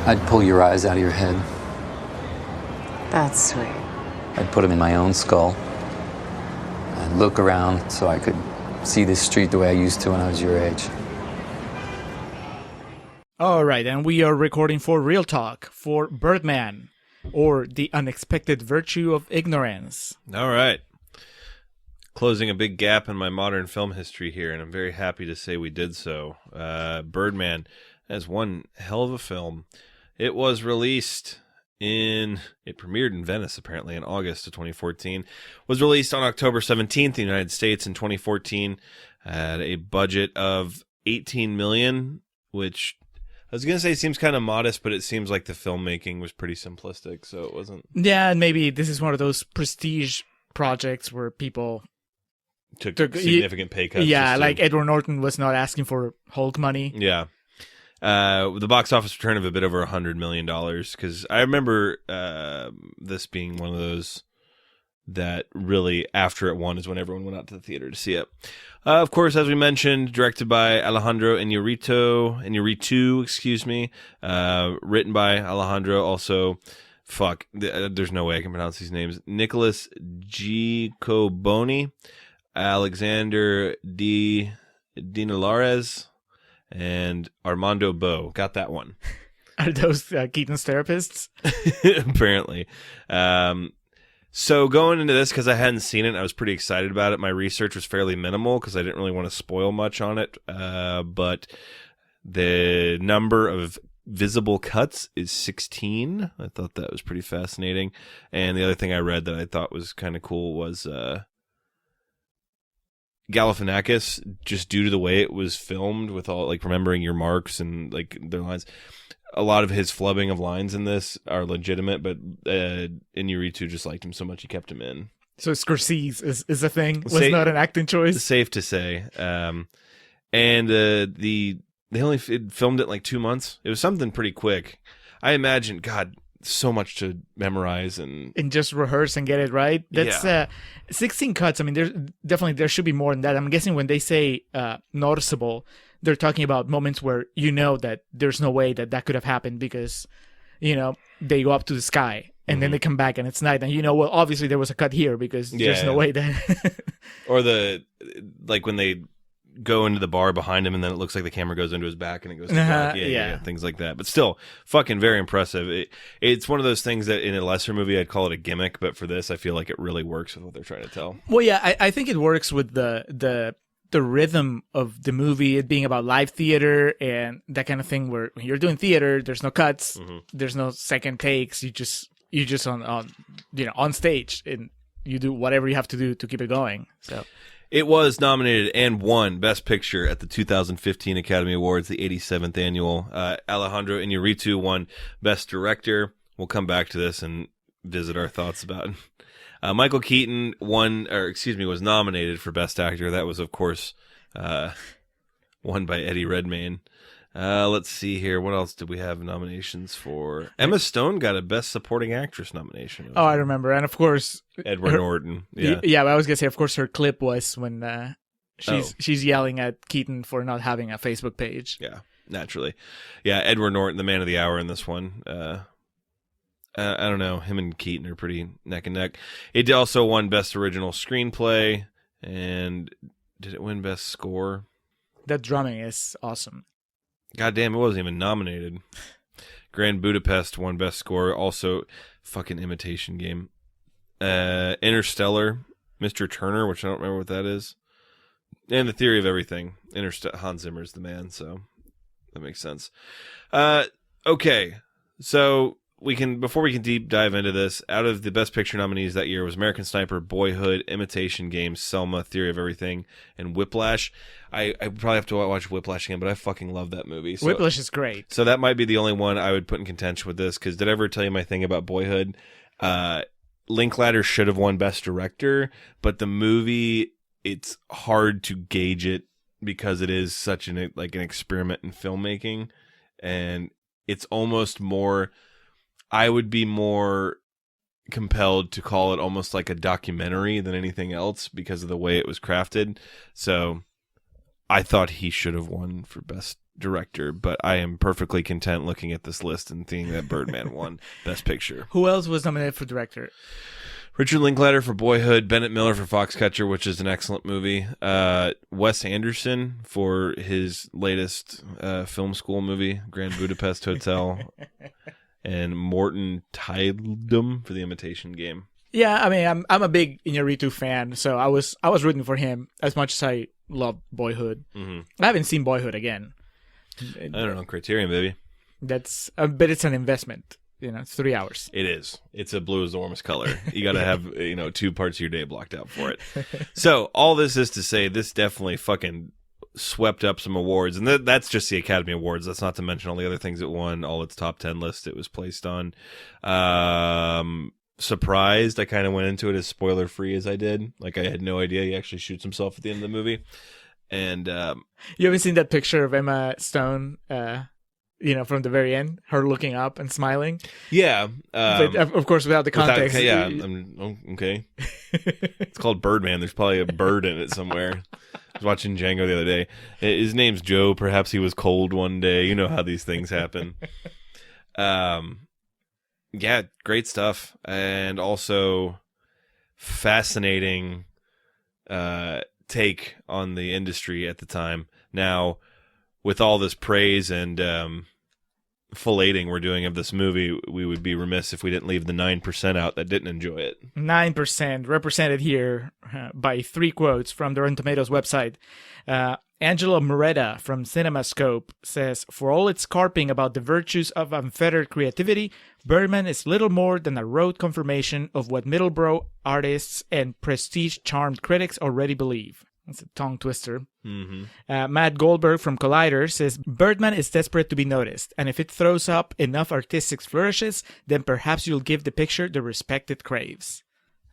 S4: I'd pull your eyes out of your head.
S3: That's sweet.
S4: I'd put them in my own skull. I'd look around so I could see this street the way I used to when I was your age.
S2: All right, and we are recording for Real Talk for Birdman, or The Unexpected Virtue of Ignorance.
S1: All right. Closing a big gap in my modern film history here, and I'm very happy to say we did so. Birdman is one hell of a film. It was released it premiered in Venice, apparently, in August of 2014. Was released on October 17th in the United States in 2014. Had a budget of $18 million, which I was going to say seems kind of modest, but it seems like the filmmaking was pretty simplistic, so it wasn't.
S2: Yeah, and maybe this is one of those prestige projects where people
S1: took significant pay cuts.
S2: Yeah, like Edward Norton was not asking for Hulk money.
S1: Yeah. The box office return of a bit over $100 million, because I remember this being one of those that really, after it won, is when everyone went out to the theater to see it. Of course, as we mentioned, directed by Alejandro Iñárritu, written by Alejandro, also, there's no way I can pronounce these names, Nicholas Giacoboni, Alexander Dinelares, and Armando Bo. Got that one.
S2: Are those Keaton's therapists?
S1: Apparently. So going into this, because I hadn't seen it, I was pretty excited about it. My research was fairly minimal because I didn't really want to spoil much on it. But the number of visible cuts is 16. I thought that was pretty fascinating. And the other thing I read that I thought was kind of cool was Galifianakis, just due to the way it was filmed with all, like, remembering your marks and, like, their lines. A lot of his flubbing of lines in this are legitimate, but Iñárritu just liked him so much he kept him in.
S2: So Scorsese is a thing? Was not an acting choice?
S1: Safe to say. And they only filmed it in like 2 months. It was something pretty quick. I imagine, God, so much to memorize and
S2: just rehearse and get it right. That's 16 cuts. I mean, there should be more than that. I'm guessing when they say noticeable, they're talking about moments where you know that there's no way that could have happened because, you know, they go up to the sky and then they come back and it's night and you know, well, obviously there was a cut here because there's no way that.
S1: Or when they go into the bar behind him and then it looks like the camera goes into his back and it goes to black. Things like that. But still, fucking very impressive. It's one of those things that in a lesser movie I'd call it a gimmick, but for this I feel like it really works with what they're trying to tell.
S2: Well, yeah, I think it works with the rhythm of the movie, it being about live theater and that kind of thing, where when you're doing theater, there's no cuts, there's no second takes, you just on stage and you do whatever you have to do to keep it going. So
S1: it was nominated and won Best Picture at the 2015 Academy Awards, the 87th annual. Alejandro Iñárritu won Best Director. We'll come back to this and visit our thoughts about it. Michael Keaton was nominated for Best Actor. That was, of course, won by Eddie Redmayne. Let's see here. What else did we have nominations for? Emma Stone got a Best Supporting Actress nomination.
S2: Oh, I remember. And of course,
S1: Edward Norton. Yeah.
S2: Yeah, but I was going to say, of course, her clip was when she's yelling at Keaton for not having a Facebook page.
S1: Yeah, naturally. Yeah, Edward Norton, the man of the hour in this one. I don't know. Him and Keaton are pretty neck and neck. It also won Best Original Screenplay. And did it win Best Score?
S2: That drumming is awesome.
S1: God damn, it wasn't even nominated. Grand Budapest won Best Score. Also, fucking Imitation Game. Interstellar, Mr. Turner, which I don't remember what that is. And The Theory of Everything. Hans Zimmer's the man, so that makes sense. Okay, so before we can deep dive into this, out of the Best Picture nominees that year was American Sniper, Boyhood, Imitation Game, Selma, Theory of Everything, and Whiplash. I probably have to watch Whiplash again, but I fucking love that movie. So,
S2: Whiplash is great.
S1: So that might be the only one I would put in contention with this, because did I ever tell you my thing about Boyhood? Linklater should have won Best Director, but the movie, it's hard to gauge it because it is such an experiment in filmmaking, and it's almost more... I would be more compelled to call it almost like a documentary than anything else because of the way it was crafted. So I thought he should have won for Best Director, but I am perfectly content looking at this list and thinking that Birdman won Best Picture.
S2: Who else was nominated for Director?
S1: Richard Linklater for Boyhood, Bennett Miller for Foxcatcher, which is an excellent movie. Wes Anderson for his latest film school movie, Grand Budapest Hotel. And Morton Tidum for The Imitation Game.
S2: Yeah, I mean, I'm a big Iñárritu fan, so I was rooting for him as much as I love Boyhood. Mm-hmm. I haven't seen Boyhood again.
S1: I don't know, Criterion, baby.
S2: That's, but it's an investment. It's 3 hours.
S1: It is. It's a blue is the warmest color. You got to have 2 parts of your day blocked out for it. So all this is to say, this definitely fucking swept up some awards, and that's just the Academy Awards. That's not to mention all the other things it won, all its top 10 lists it was placed on. Surprised I kind of went into it as spoiler free as I did. Like, I had no idea he actually shoots himself at the end of the movie. And
S2: you haven't seen that picture of Emma Stone from the very end, her looking up and smiling?
S1: Yeah.
S2: But of course, without the context.
S1: Okay. It's called Birdman. There's probably a bird in it somewhere. I was watching Django the other day. His name's Joe. Perhaps he was cold one day. You know how these things happen. Yeah, great stuff. And also fascinating take on the industry at the time. Now, with all this praise and filleting we're doing of this movie, we would be remiss if we didn't leave the 9% out that didn't enjoy it.
S2: 9% represented here by 3 quotes from the Rotten Tomatoes website. Angela Moretta from CinemaScope says, "For all its carping about the virtues of unfettered creativity, Birdman is little more than a rote confirmation of what middlebrow artists and prestige-charmed critics already believe." That's a tongue twister. Mm-hmm. Matt Goldberg from Collider says, "Birdman is desperate to be noticed, and if it throws up enough artistic flourishes, then perhaps you'll give the picture the respect it craves."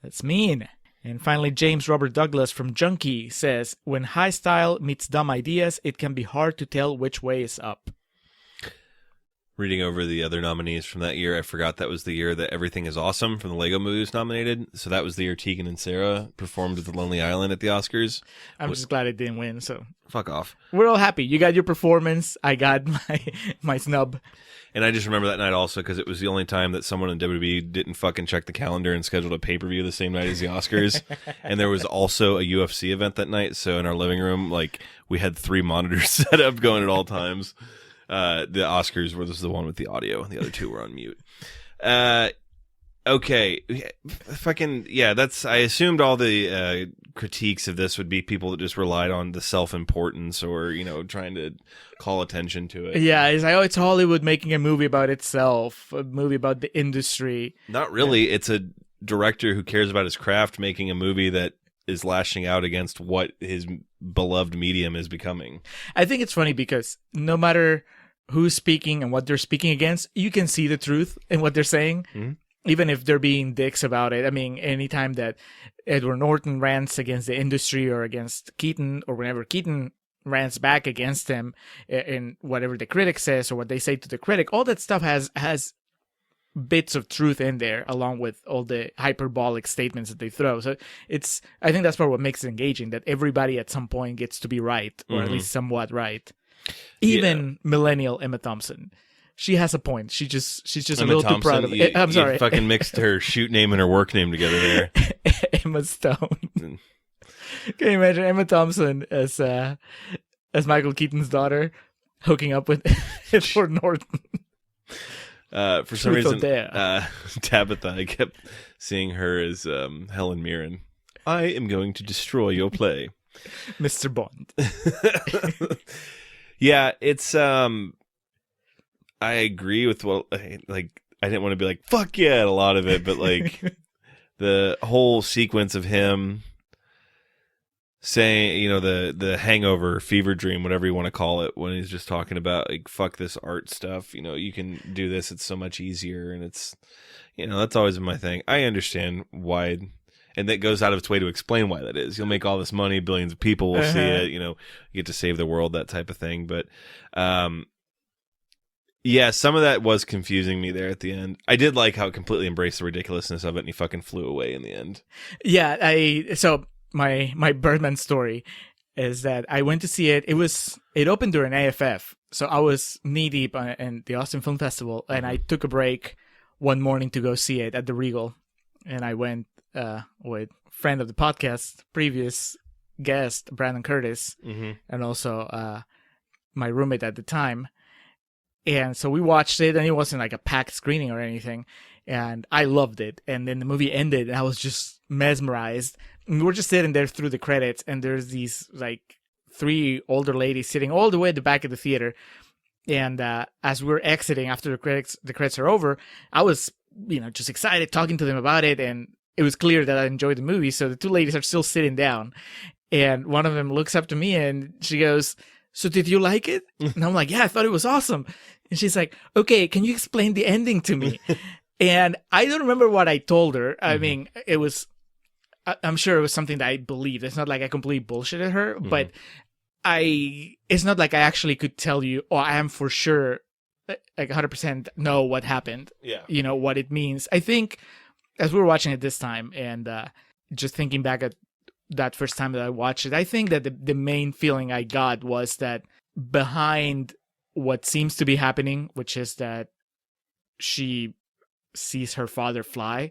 S2: That's mean. And finally, James Robert Douglas from Junkie says, "When high style meets dumb ideas, it can be hard to tell which way is up."
S1: Reading over the other nominees from that year, I forgot that was the year that Everything is Awesome from the Lego Movie was nominated. So that was the year Tegan and Sarah performed with The Lonely Island at the Oscars.
S2: I'm just glad it didn't win, so.
S1: Fuck off.
S2: We're all happy. You got your performance. I got my snub.
S1: And I just remember that night also because it was the only time that someone in WWE didn't fucking check the calendar and scheduled a pay-per-view the same night as the Oscars. And there was also a UFC event that night. So in our living room, we had 3 monitors set up going at all times. The Oscars was the one with the audio, and the other 2 were on mute. Okay, fucking yeah. I assumed all the critiques of this would be people that just relied on the self-importance or trying to call attention to it.
S2: Yeah, it's like, it's Hollywood making a movie about itself, a movie about the industry.
S1: Not really. It's a director who cares about his craft making a movie that is lashing out against what his beloved medium is becoming.
S2: I think it's funny because no matter who's speaking and what they're speaking against, you can see the truth in what they're saying, even if they're being dicks about it. I mean, anytime that Edward Norton rants against the industry or against Keaton, or whenever Keaton rants back against him in whatever the critic says or what they say to the critic, all that stuff has bits of truth in there, along with all the hyperbolic statements that they throw. So I think that's part of what makes it engaging, that everybody at some point gets to be right, or at least somewhat right. Even millennial Emma Thompson. She has a point. She's just
S1: Emma
S2: a little
S1: Thompson,
S2: too proud of it. I'm sorry.
S1: You fucking mixed her shoot name and her work name together there.
S2: Emma Stone. Can you imagine Emma Thompson as Michael Keaton's daughter hooking up with Edward Norton?
S1: For some reason, Tabitha, I kept seeing her as Helen Mirren. I am going to destroy your play.
S2: Mr. Bond.
S1: Yeah, it's I agree with I didn't want to be like fuck yeah at a lot of it, but like the whole sequence of him saying, you know, the hangover, fever dream, whatever you want to call it, when he's just talking about like fuck this art stuff, you know, you can do this, it's so much easier, and it's, you know, that's always been my thing. I understand why, and that goes out of its way to explain why that is. You'll make all this money, billions of people will see it, you know, you get to save the world, that type of thing. But yeah, some of that was confusing me there at the end. I did like how it completely embraced the ridiculousness of it, and he fucking flew away in the end.
S2: Yeah, so my Birdman story is that I went to see it. It opened during AFF, so I was knee deep in the Austin Film Festival, and I took a break one morning to go see it at the Regal, and I went with friend of the podcast, previous guest Brandon Curtis, and also my roommate at the time. And so we watched it, and it wasn't like a packed screening or anything. And I loved it. And then the movie ended, and I was just mesmerized. And we were just sitting there through the credits, and there's these like 3 older ladies sitting all the way at the back of the theater. And as we were exiting after the credits are over, I was, you know, just excited talking to them about it. And it was clear that I enjoyed the movie. So the 2 ladies are still sitting down. And one of them looks up to me, and she goes, "So did you like it?" And I'm like, "Yeah, I thought it was awesome." And she's like, "Okay, can you explain the ending to me?" And I don't remember what I told her. I mean, I'm sure it was something that I believed. It's not like I completely bullshitted her, but it's not like I actually could tell you, oh, I am for sure, like 100% know what happened. Yeah. You know, what it means. I think as we were watching it this time, and just thinking back at that first time that I watched it, I think that the main feeling I got was that behind what seems to be happening, which is that she sees her father fly,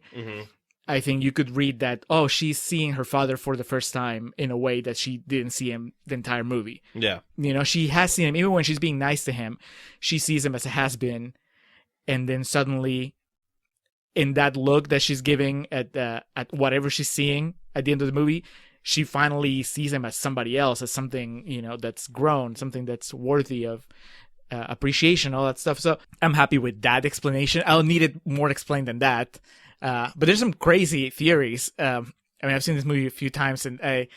S2: I think you could read that, oh, she's seeing her father for the first time in a way that she didn't see him the entire movie. Yeah. You know, she has seen him, even when she's being nice to him, she sees him as a has-been, and then suddenly in that look that she's giving at whatever she's seeing at the end of the movie, she finally sees him as somebody else, as something, you know, that's grown, something that's worthy of appreciation, all that stuff. So I'm happy with that explanation. I'll need it more explained than that. But there's some crazy theories. I mean, I've seen this movie a few times, and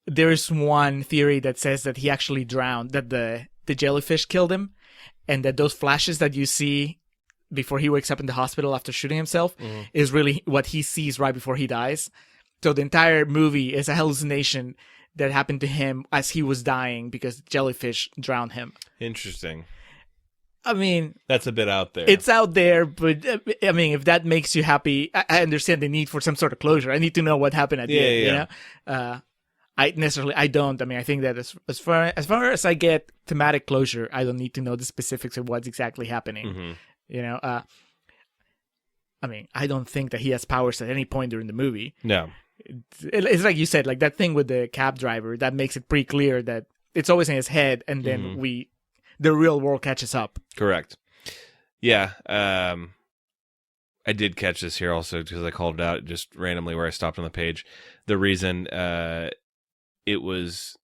S2: there's one theory that says that he actually drowned, that the jellyfish killed him, and that those flashes that you see before he wakes up in the hospital after shooting himself is really what he sees right before he dies. So the entire movie is a hallucination that happened to him as he was dying because jellyfish drowned him. Interesting. I mean, that's a bit out there. It's out there, but I mean, if that makes you happy, I understand the need for some sort of closure. I need to know what happened at the end. You know, I don't. I mean, I think that as far as I get thematic closure, I don't need to know the specifics of what's exactly happening. You know, I mean, I don't think that he has powers at any point during the movie. No. It's like you said, like that thing with the cab driver, that makes it pretty clear that it's always in his head, and then the real world catches up. Correct. Yeah. I did catch this here also because I called it out just randomly where I stopped on the page. The reason it was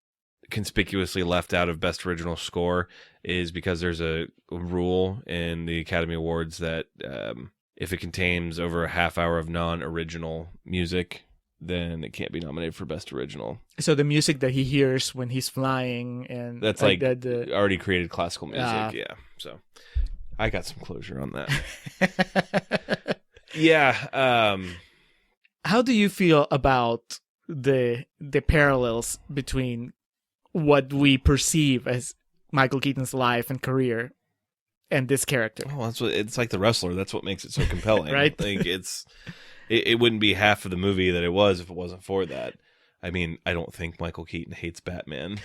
S2: conspicuously left out of Best Original Score is because there's a rule in the Academy Awards that if it contains over a half hour of non-original music, then it can't be nominated for Best Original. So the music that he hears when he's flying, and that's like already created classical music. Yeah. So I got some closure on that. Yeah. How do you feel about the parallels between what we perceive as Michael Keaton's life and career and this character.
S1: Oh, that's what it's like. The Wrestler. That's what makes it so compelling.
S2: Right?
S1: Like it wouldn't be half of the movie that it was if it wasn't for that. I mean, I don't think Michael Keaton hates Batman,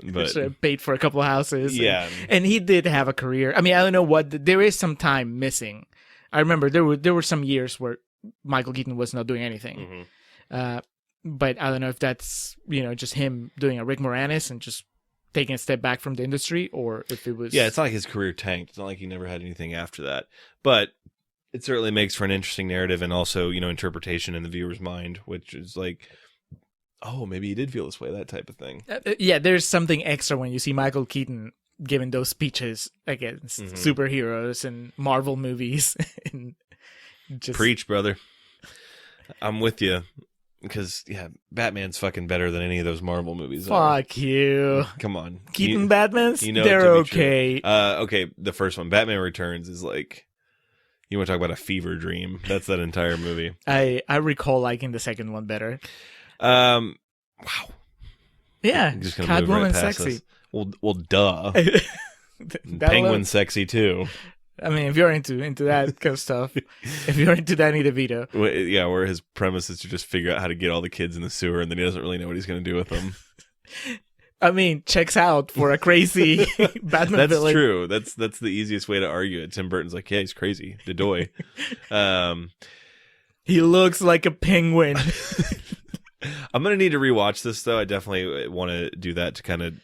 S1: but
S2: Paid for a couple of houses.
S1: Yeah.
S2: and he did have a career. I mean, I don't know what there is some time missing. I remember there were some years where Michael Keaton was not doing anything. But I don't know if that's just him doing a Rick Moranis and just taking a step back from the industry, or if it was
S1: it's not like his career tanked. It's not like he never had anything after that. But it certainly makes for an interesting narrative and also interpretation in the viewer's mind, which is like, oh, maybe he did feel this way, that type of thing.
S2: There's something extra when you see Michael Keaton giving those speeches against superheroes and Marvel movies. And just
S1: Preach, brother. I'm with you. Because, Batman's fucking better than any of those Marvel movies.
S2: Fuck you.
S1: Come on.
S2: Keaton Batmans?
S1: it
S2: They're
S1: to be
S2: okay.
S1: true. Okay, the first one, Batman Returns, is like, you want to talk about a fever dream. That's that entire movie.
S2: I recall liking the second one better.
S1: Wow.
S2: Yeah,
S1: I'm just gonna move
S2: Catwoman
S1: right past
S2: sexy.
S1: this. Well, duh.
S2: That
S1: Penguin
S2: one-
S1: sexy too.
S2: I mean, if you're into that kind of stuff, if you're into Danny DeVito.
S1: Where his premise is to just figure out how to get all the kids in the sewer, and then he doesn't really know what he's going to do with them.
S2: I mean, checks out for a crazy Batman
S1: That's
S2: villain.
S1: true. That's the easiest way to argue it. Tim Burton's like, yeah, he's crazy. Dedoy.
S2: He looks like a penguin.
S1: I'm going to need to rewatch this, though. I definitely want to do that to kind of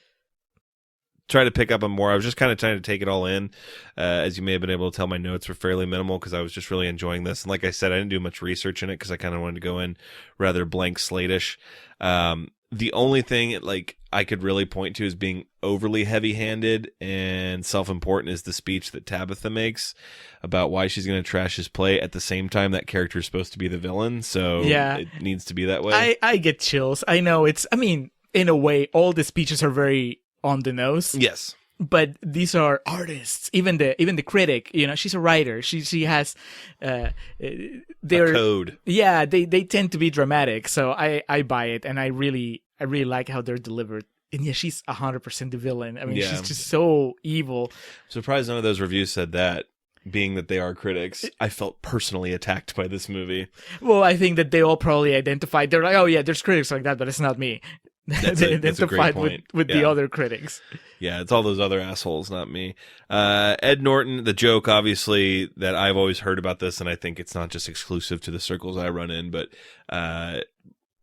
S1: try to pick up on more. I was just kind of trying to take it all in. As you may have been able to tell, my notes were fairly minimal because I was just really enjoying this. And like I said, I didn't do much research in it because I kind of wanted to go in rather blank slate-ish. The only thing like I could really point to as being overly heavy-handed and self-important is the speech that Tabitha makes about why she's going to trash his play. At the same time, that character is supposed to be the villain, so it needs to be that way.
S2: I get chills. I know in a way, all the speeches are very on the nose.
S1: Yes.
S2: But these are artists. Even the critic, she's a writer. She has their
S1: code.
S2: Yeah, they tend to be dramatic. So I buy it, and I really like how they're delivered. And yeah, she's 100% the villain. I mean, she's just so evil.
S1: Surprised none of those reviews said that. Being that they are critics, I felt personally attacked by this movie.
S2: Well, I think that they all probably identified. They're like, oh yeah, there's critics like that, but it's not me. They identified with the other critics.
S1: Yeah, it's all those other assholes, not me. Ed Norton, the joke, obviously, that I've always heard about this, and I think it's not just exclusive to the circles I run in, but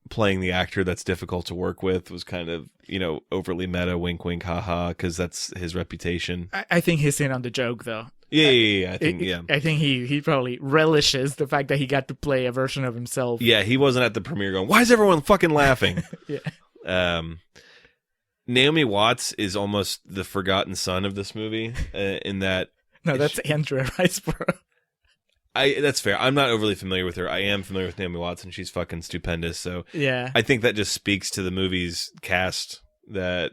S1: playing the actor that's difficult to work with was kind of, overly meta, wink, wink, haha, because that's his reputation.
S2: I think he's in on the joke, though.
S1: Yeah.
S2: I think he probably relishes the fact that he got to play a version of himself.
S1: Yeah, he wasn't at the premiere going, why is everyone fucking laughing?
S2: Yeah.
S1: Naomi Watts is almost the forgotten son of this movie in that.
S2: No, that's Andrea Riseborough.
S1: That's fair. I'm not overly familiar with her. I am familiar with Naomi Watts, and she's fucking stupendous. So
S2: yeah,
S1: I think that just speaks to the movie's cast that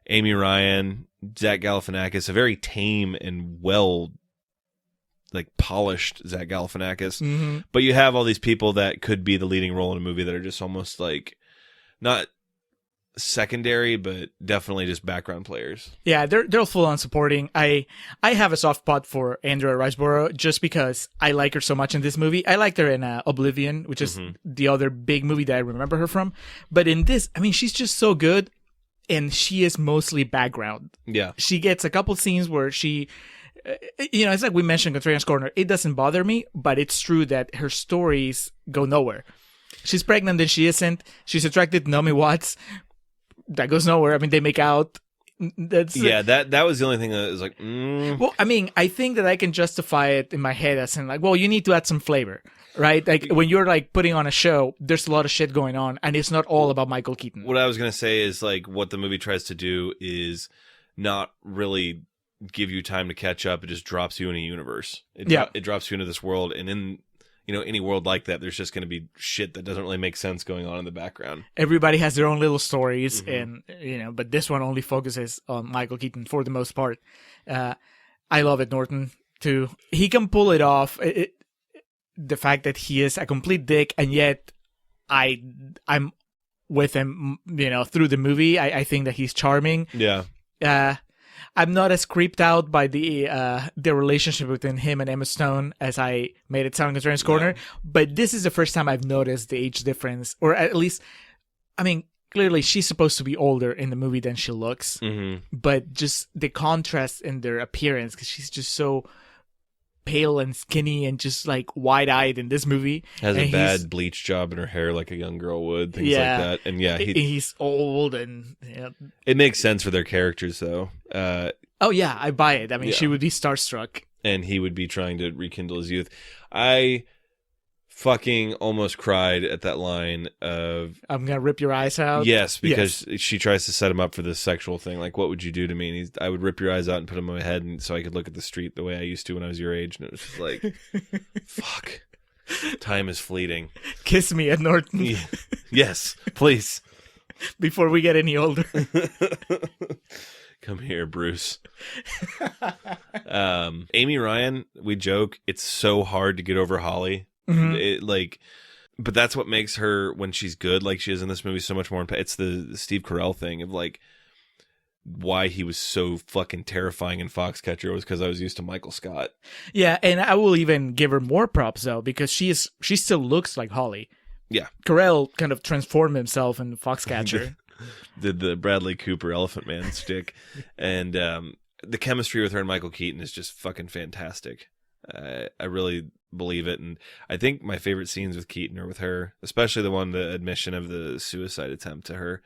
S1: Amy Ryan, Zach Galifianakis, a very tame and well, polished Zach Galifianakis. But you have all these people that could be the leading role in a movie that are just almost not secondary, but definitely just background players.
S2: Yeah, they're all full on supporting. I have a soft spot for Andrea Riseborough just because I like her so much in this movie. I liked her in Oblivion, which is the other big movie that I remember her from. But in this, I mean, she's just so good, and she is mostly background.
S1: Yeah.
S2: She gets a couple scenes where she, it's like we mentioned Contrarians Corner. It doesn't bother me, but it's true that her stories go nowhere. She's pregnant and she isn't. She's attracted to Naomi Watts. That goes nowhere. I mean, they make out.
S1: That was the only thing that was like.
S2: Well, I mean, I think that I can justify it in my head as in well, you need to add some flavor, right? Like when you're putting on a show, there's a lot of shit going on, and it's not all about Michael Keaton.
S1: What I was gonna say is what the movie tries to do is not really give you time to catch up. It just drops you in a universe. It drops you into this world, and in any world like that, there's just going to be shit that doesn't really make sense going on in the background.
S2: Everybody has their own little stories, and but this one only focuses on Michael Keaton for the most part. I love Ed Norton too. He can pull it off. The fact that he is a complete dick, and yet I'm with him, through the movie. I think that he's charming.
S1: Yeah.
S2: I'm not as creeped out by the relationship between him and Emma Stone as I made it sound in Contrarians Corner. But this is the first time I've noticed the age difference, or at least, I mean, clearly she's supposed to be older in the movie than she looks.
S1: Mm-hmm.
S2: But just the contrast in their appearance, because she's just so pale and skinny and just like wide-eyed in this movie.
S1: Has a bad bleach job in her hair like a young girl would, things like that. And
S2: he's old and
S1: it makes sense for their characters though.
S2: Oh yeah, I buy it. I mean, she would be starstruck.
S1: And he would be trying to rekindle his youth. I fucking almost cried at that line of
S2: I'm gonna rip your eyes out.
S1: Yes, because she tries to set him up for this sexual thing. Like, what would you do to me? And I would rip your eyes out and put them on my head, and so I could look at the street the way I used to when I was your age. And it was just like, fuck, time is fleeting.
S2: Kiss me at Norton.
S1: Yeah. Yes, please.
S2: Before we get any older.
S1: Come here, Bruce. Amy Ryan, we joke, it's so hard to get over Holly. Mm-hmm. But that's what makes her, when she's good, like she is in this movie, so much more. It's the Steve Carell thing of like why he was so fucking terrifying in Foxcatcher was because I was used to Michael Scott.
S2: Yeah, and I will even give her more props though, because she still looks like Holly.
S1: Yeah,
S2: Carell kind of transformed himself in Foxcatcher.
S1: Did the Bradley Cooper Elephant Man stick, and the chemistry with her and Michael Keaton is just fucking fantastic. I really believe it, and I think my favorite scenes with Keaton are with her, especially the admission of the suicide attempt to her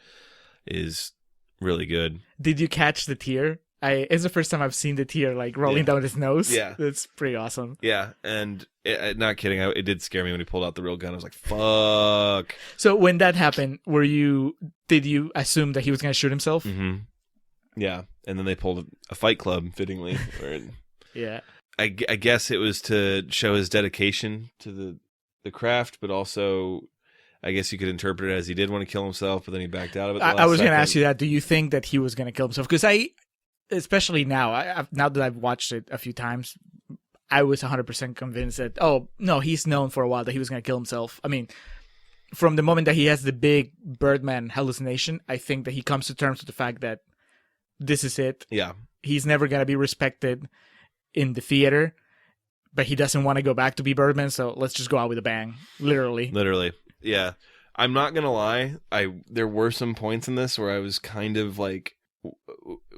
S1: is really good.
S2: Did you catch the tear? It's the first time I've seen the tear like rolling down his nose.
S1: Yeah,
S2: that's pretty awesome.
S1: Yeah, and not kidding, it did scare me when he pulled out the real gun. I was like, fuck.
S2: So when that happened, did you assume that he was going to shoot himself?
S1: Mm-hmm. Yeah, and then they pulled a Fight Club, fittingly.
S2: Yeah.
S1: I guess it was to show his dedication to the craft, but also I guess you could interpret it as he did want to kill himself, but then he backed out of it.
S2: I was going to ask you that. Do you think that he was going to kill himself? Because especially now, now that I've watched it a few times, I was 100% convinced that, oh, no, he's known for a while that he was going to kill himself. I mean, from the moment that he has the big Birdman hallucination, I think that he comes to terms with the fact that this is it.
S1: Yeah.
S2: He's never going to be respected in the theater, but he doesn't want to go back to be Birdman, so let's just go out with a bang. Literally.
S1: Yeah. I'm not gonna lie, there were some points in this where I was kind of like,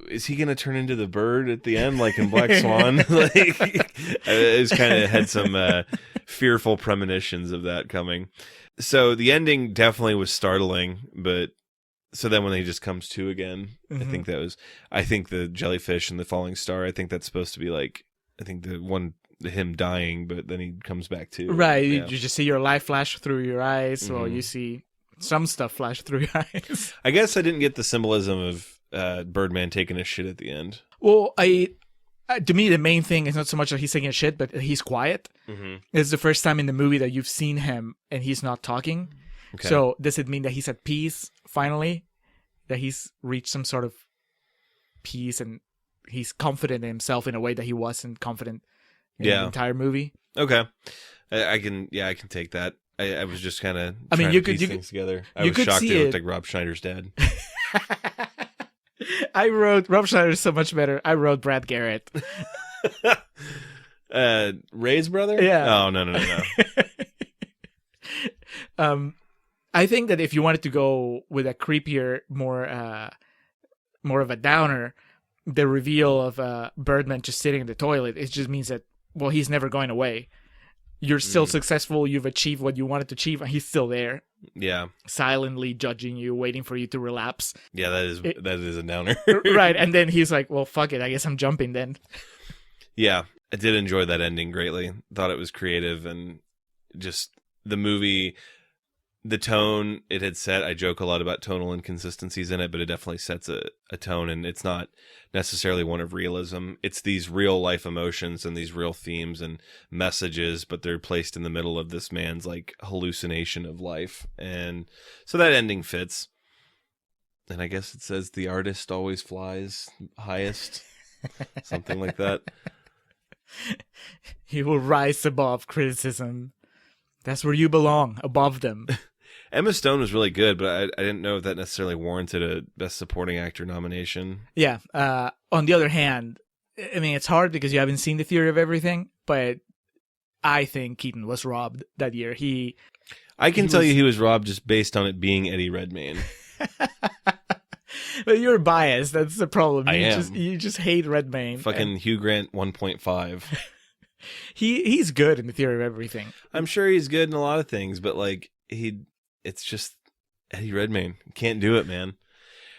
S1: is he gonna turn into the bird at the end like in Black Swan? I was kind of had some fearful premonitions of that coming. So the ending definitely was startling, but so then when he just comes to again, mm-hmm. I think the jellyfish and the falling star, I think that's supposed to be like, I think him dying, but then he comes back to.
S2: Right.
S1: Yeah.
S2: You just see your life flash through your eyes, mm-hmm. or you see some stuff flash through your eyes.
S1: I guess I didn't get the symbolism of Birdman taking a shit at the end.
S2: Well, to me, the main thing is not so much that he's taking a shit, but he's quiet.
S1: Mm-hmm.
S2: It's the first time in the movie that you've seen him and he's not talking. Okay. So does it mean that he's at peace finally? That he's reached some sort of peace and he's confident in himself in a way that he wasn't confident in the entire movie?
S1: Okay. I can take that. I was just kind of
S2: you
S1: could piece things together. I was shocked it looked like Rob Schneider's dad.
S2: I wrote Rob Schneider is so much better. I wrote Brad Garrett.
S1: Ray's brother?
S2: Yeah.
S1: Oh, no.
S2: I think that if you wanted to go with a creepier, more of a downer, the reveal of Birdman just sitting in the toilet, it just means that, well, he's never going away. You're still successful. You've achieved what you wanted to achieve, and he's still there.
S1: Yeah.
S2: Silently judging you, waiting for you to relapse.
S1: Yeah, that is a downer.
S2: Right, and then he's like, well, fuck it. I guess I'm jumping then.
S1: Yeah, I did enjoy that ending greatly. Thought it was creative, and just the movie, the tone it had set. I joke a lot about tonal inconsistencies in it, but it definitely sets a tone, and it's not necessarily one of realism. It's these real life emotions and these real themes and messages, but they're placed in the middle of this man's like hallucination of life. And so that ending fits. And I guess it says the artist always flies highest. Something like that.
S2: He will rise above criticism. That's where you belong, above them.
S1: Emma Stone was really good, but I didn't know if that necessarily warranted a Best Supporting Actor nomination.
S2: Yeah. On the other hand, I mean, it's hard because you haven't seen The Theory of Everything, but I think Keaton was robbed that year.
S1: I can tell you he was robbed just based on it being Eddie Redmayne.
S2: But you're biased. That's the problem. You
S1: am.
S2: just hate Redmayne.
S1: Fucking Hugh Grant 1.5.
S2: He's good in The Theory of Everything.
S1: I'm sure he's good in a lot of things, but like it's just Eddie Redmayne. Can't do it, man.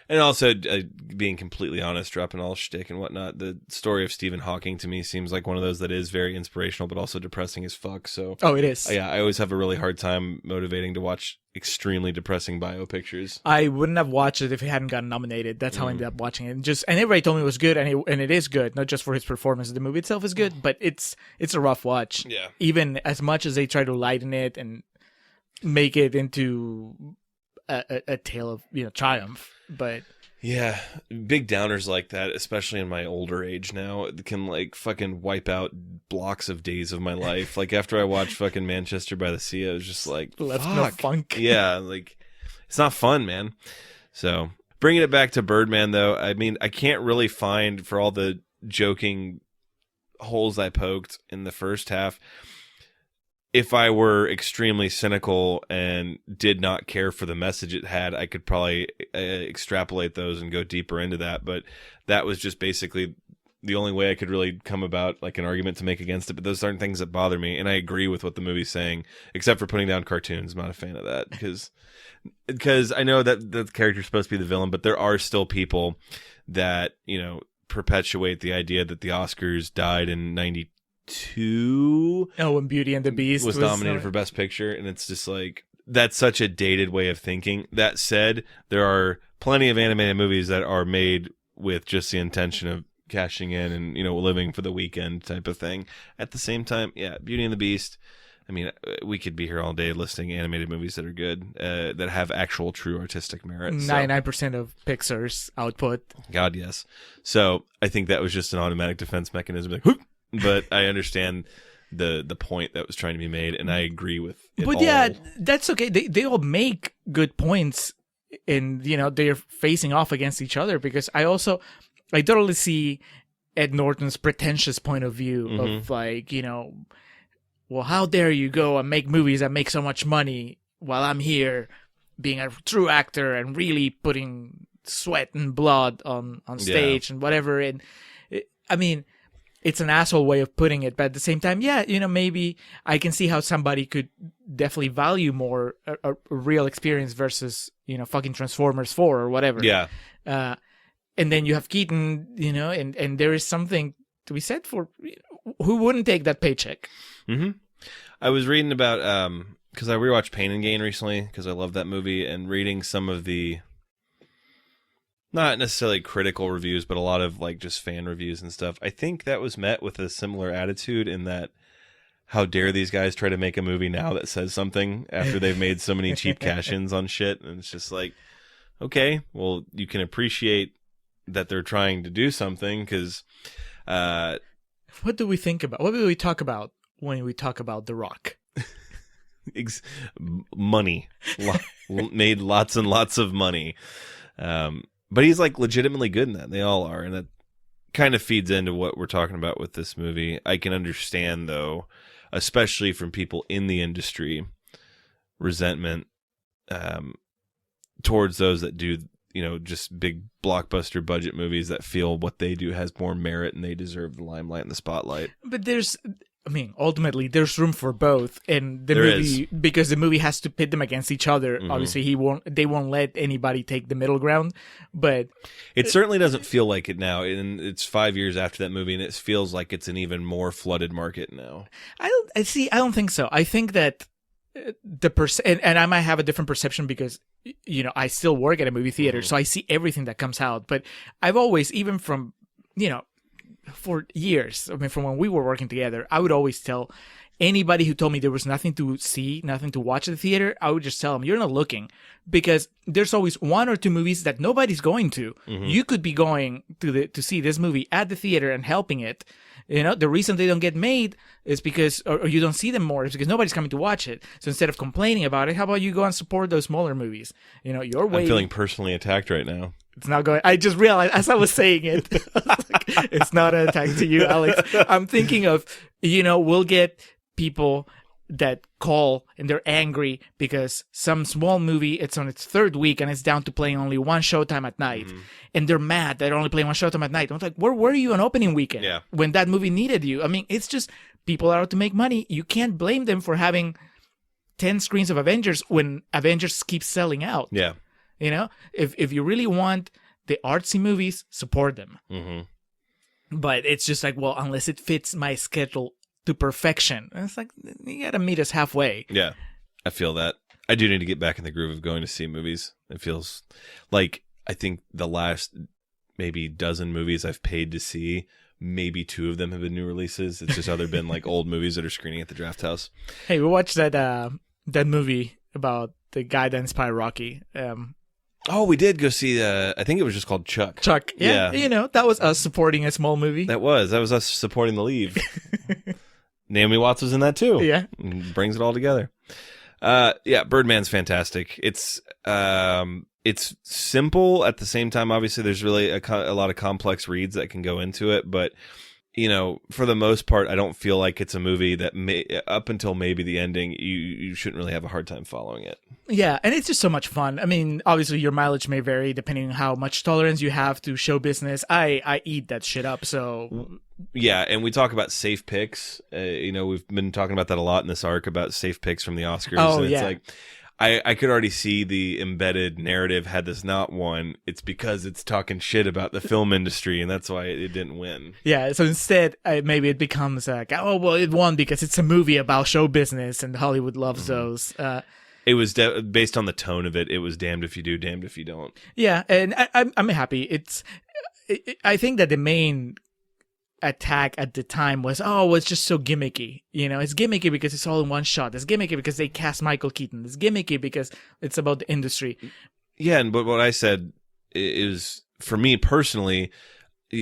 S1: And also, being completely honest, dropping all shtick and whatnot, the story of Stephen Hawking to me seems like one of those that is very inspirational, but also depressing as fuck. So,
S2: it is.
S1: Yeah, I always have a really hard time motivating to watch extremely depressing bio pictures.
S2: I wouldn't have watched it if it hadn't gotten nominated. That's how I ended up watching it. And everybody told me it was good, and it is good, not just for his performance. The movie itself is good, but it's a rough watch.
S1: Yeah.
S2: Even as much as they try to lighten it and make it into a tale of triumph, but
S1: yeah, big downers like that, especially in my older age now, it can like fucking wipe out blocks of days of my life. Like after I watched fucking Manchester by the Sea, I was just like,
S2: left no funk.
S1: Yeah, like it's not fun, man. So bringing it back to Birdman, though, I mean, I can't really find, for all the joking holes I poked in the first half, if I were extremely cynical and did not care for the message it had, I could probably extrapolate those and go deeper into that. But that was just basically the only way I could really come about like an argument to make against it. But those aren't things that bother me. And I agree with what the movie's saying, except for putting down cartoons. I'm not a fan of that because I know that the character's supposed to be the villain, but there are still people that, perpetuate the idea that the Oscars died in 92.
S2: When Beauty and the Beast
S1: was nominated for Best Picture, and it's just like, that's such a dated way of thinking. That said, there are plenty of animated movies that are made with just the intention of cashing in and living for the weekend type of thing. At the same time, yeah, Beauty and the Beast, I mean, we could be here all day listing animated movies that are good, that have actual true artistic merit.
S2: 99% of Pixar's output.
S1: God, yes. So I think that was just an automatic defense mechanism. Like, whoop! But I understand the point that was trying to be made, and I agree with it.
S2: But yeah, that's okay. They all make good points, and they're facing off against each other, because I totally see Ed Norton's pretentious point of view of like, well, how dare you go and make movies that make so much money while I'm here being a true actor and really putting sweat and blood on stage and whatever. And I mean, it's an asshole way of putting it, but at the same time, yeah, maybe I can see how somebody could definitely value more a real experience versus, fucking Transformers 4 or whatever.
S1: Yeah.
S2: And then you have Keaton, and there is something to be said for who wouldn't take that paycheck.
S1: Mm-hmm. I was reading about, because I rewatched Pain and Gain recently, because I love that movie, and reading some of the, not necessarily critical reviews, but a lot of like just fan reviews and stuff. I think that was met with a similar attitude, in that, how dare these guys try to make a movie now that says something after they've made so many cheap cash-ins on shit. And it's just like, okay, well, you can appreciate that they're trying to do something, because
S2: what do we think about? What do we talk about when we talk about The Rock?
S1: Money. Made lots and lots of money. But he's like legitimately good in that. They all are. And that kind of feeds into what we're talking about with this movie. I can understand, though, especially from people in the industry, resentment towards those that do, just big blockbuster budget movies that feel what they do has more merit and they deserve the limelight and the spotlight.
S2: But ultimately there's room for both, and because the movie has to pit them against each other. Mm-hmm. Obviously, they won't let anybody take the middle ground, but
S1: it certainly doesn't feel like it now. And it's 5 years after that movie, and it feels like it's an even more flooded market now. I
S2: don't think so. I think that and I might have a different perception because I still work at a movie theater, so I see everything that comes out. But I've always, even from for years, from when we were working together, I would always tell anybody who told me there was nothing to see, nothing to watch at the theater, I would just tell them, you're not looking, because there's always one or two movies that nobody's going to. You could be going to see this movie at the theater and helping it. You know, the reason they don't get made is because, or you don't see them more, is because nobody's coming to watch it. So instead of complaining about it, how about you go and support those smaller movies? You know, you're waiting.
S1: I'm feeling personally attacked right now.
S2: It's not going. I just realized as I was saying it, it's not an attack to you, Alex. I'm thinking of, you know, we'll get people that call and they're angry because some small movie, it's on its third week and it's down to playing only one showtime at night. And they're mad that they're only playing one showtime at night. I'm like, where were you on opening weekend when that movie needed you? I mean, it's just people are out to make money. You can't blame them for having 10 screens of Avengers when Avengers keeps selling out.
S1: Yeah.
S2: You know, if you really want the artsy movies, support them. But it's just like, well, unless it fits my schedule to perfection. And it's like, you gotta meet us halfway.
S1: Yeah, I feel that. I do need to get back in the groove of going to see movies. It feels like, I think the last maybe dozen movies I've paid to see, maybe 2 of them have been new releases. It's just other been like old movies that are screening at the Draft House.
S2: Hey, we watched that movie about the guy that inspired Rocky.
S1: Oh, we did go see, I think it was just called Chuck.
S2: Chuck, yeah. You know, that was us supporting a small movie.
S1: That was us supporting The Leave. Naomi Watts was in that too.
S2: Yeah.
S1: Brings it all together. Yeah, Birdman's fantastic. It's simple at the same time. Obviously, there's really a lot of complex reads that can go into it, but you know, for the most part, I don't feel like it's a movie that up until maybe the ending, you shouldn't really have a hard time following it.
S2: Yeah, and it's just so much fun. I mean, obviously your mileage may vary depending on how much tolerance you have to show business. I eat that shit up, so...
S1: Yeah, and we talk about safe picks. You know, we've been talking about that a lot in this arc about safe picks from the Oscars.
S2: Oh,
S1: and it's
S2: yeah.
S1: like, I could already see the embedded narrative had this not won. It's because it's talking shit about the film industry, and that's why it didn't win.
S2: Yeah, so instead, maybe it becomes like, oh, well, it won because it's a movie about show business, and Hollywood loves those.
S1: It was based on the tone of it. It was damned if you do, damned if you don't.
S2: Yeah, and I'm happy. I think that the main attack at the time was, it's just so gimmicky. You know, it's gimmicky because it's all in one shot. It's gimmicky because they cast Michael Keaton. It's gimmicky because it's about the industry.
S1: Yeah, but what I said is, for me personally,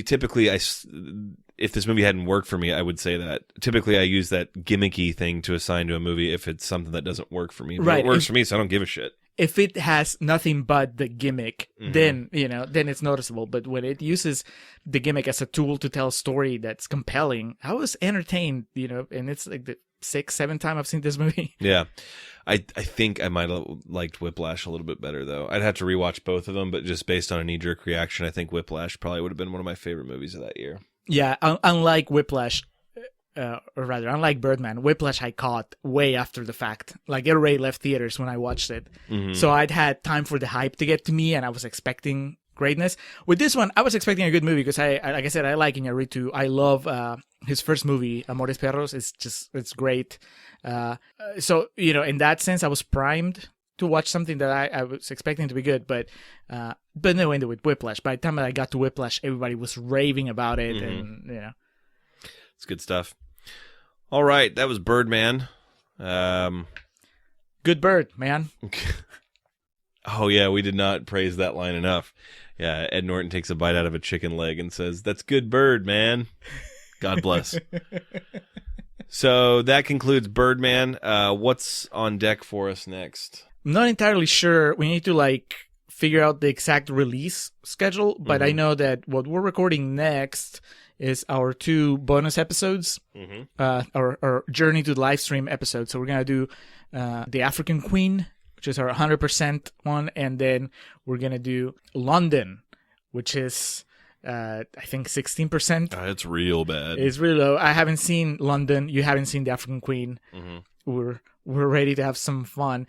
S1: typically if this movie hadn't worked for me, I would say that. Typically, I use that gimmicky thing to assign to a movie if it's something that doesn't work for me. But
S2: right.
S1: It works for me, so I don't give a shit.
S2: If it has nothing but the gimmick, then it's noticeable. But when it uses the gimmick as a tool to tell a story that's compelling, I was entertained, and it's like the 6-7 time I've seen this movie.
S1: Yeah. I think I might have liked Whiplash a little bit better, though. I'd have to rewatch both of them, but just based on a knee-jerk reaction, I think Whiplash probably would have been one of my favorite movies of that year.
S2: Yeah, unlike Whiplash, unlike Birdman, Whiplash I caught way after the fact. Like, it already left theaters when I watched it. So I'd had time for the hype to get to me, and I was expecting greatness. With this one, I was expecting a good movie because I like I said, I like Iñárritu. I love his first movie, Amores Perros. It's great. So, in that sense, I was primed to watch something that I was expecting to be good, but no end with Whiplash. By the time I got to Whiplash, everybody was raving about it, and
S1: it's good stuff. All right, that was Birdman.
S2: Good bird, man.
S1: Oh yeah, we did not praise that line enough. Yeah, Ed Norton takes a bite out of a chicken leg and says, "That's good bird, man." God bless. So that concludes Birdman. What's on deck for us next?
S2: I'm not entirely sure. We need to figure out the exact release schedule, but I know that what we're recording next is our 2 bonus episodes, our Journey to the Live Stream episode. So we're going to do The African Queen, which is our 100% one, and then we're going to do London, which is, I think, 16%.
S1: It's real bad.
S2: It's really low. I haven't seen London. You haven't seen The African Queen. We're ready to have some fun.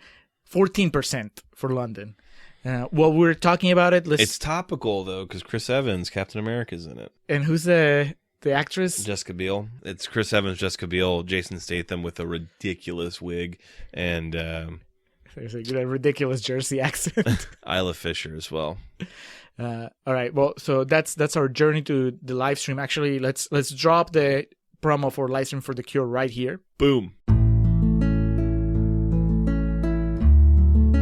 S2: 14% for London. While we're talking about it,
S1: it's topical though because Chris Evans, Captain America's in it.
S2: And who's the actress?
S1: Jessica Biel. It's Chris Evans, Jessica Biel, Jason Statham with a ridiculous wig, and
S2: there's a ridiculous Jersey accent.
S1: Isla Fisher as well.
S2: All right. Well, so that's our journey to the live stream. Actually, let's drop the promo for live stream for The Cure right here.
S1: Boom.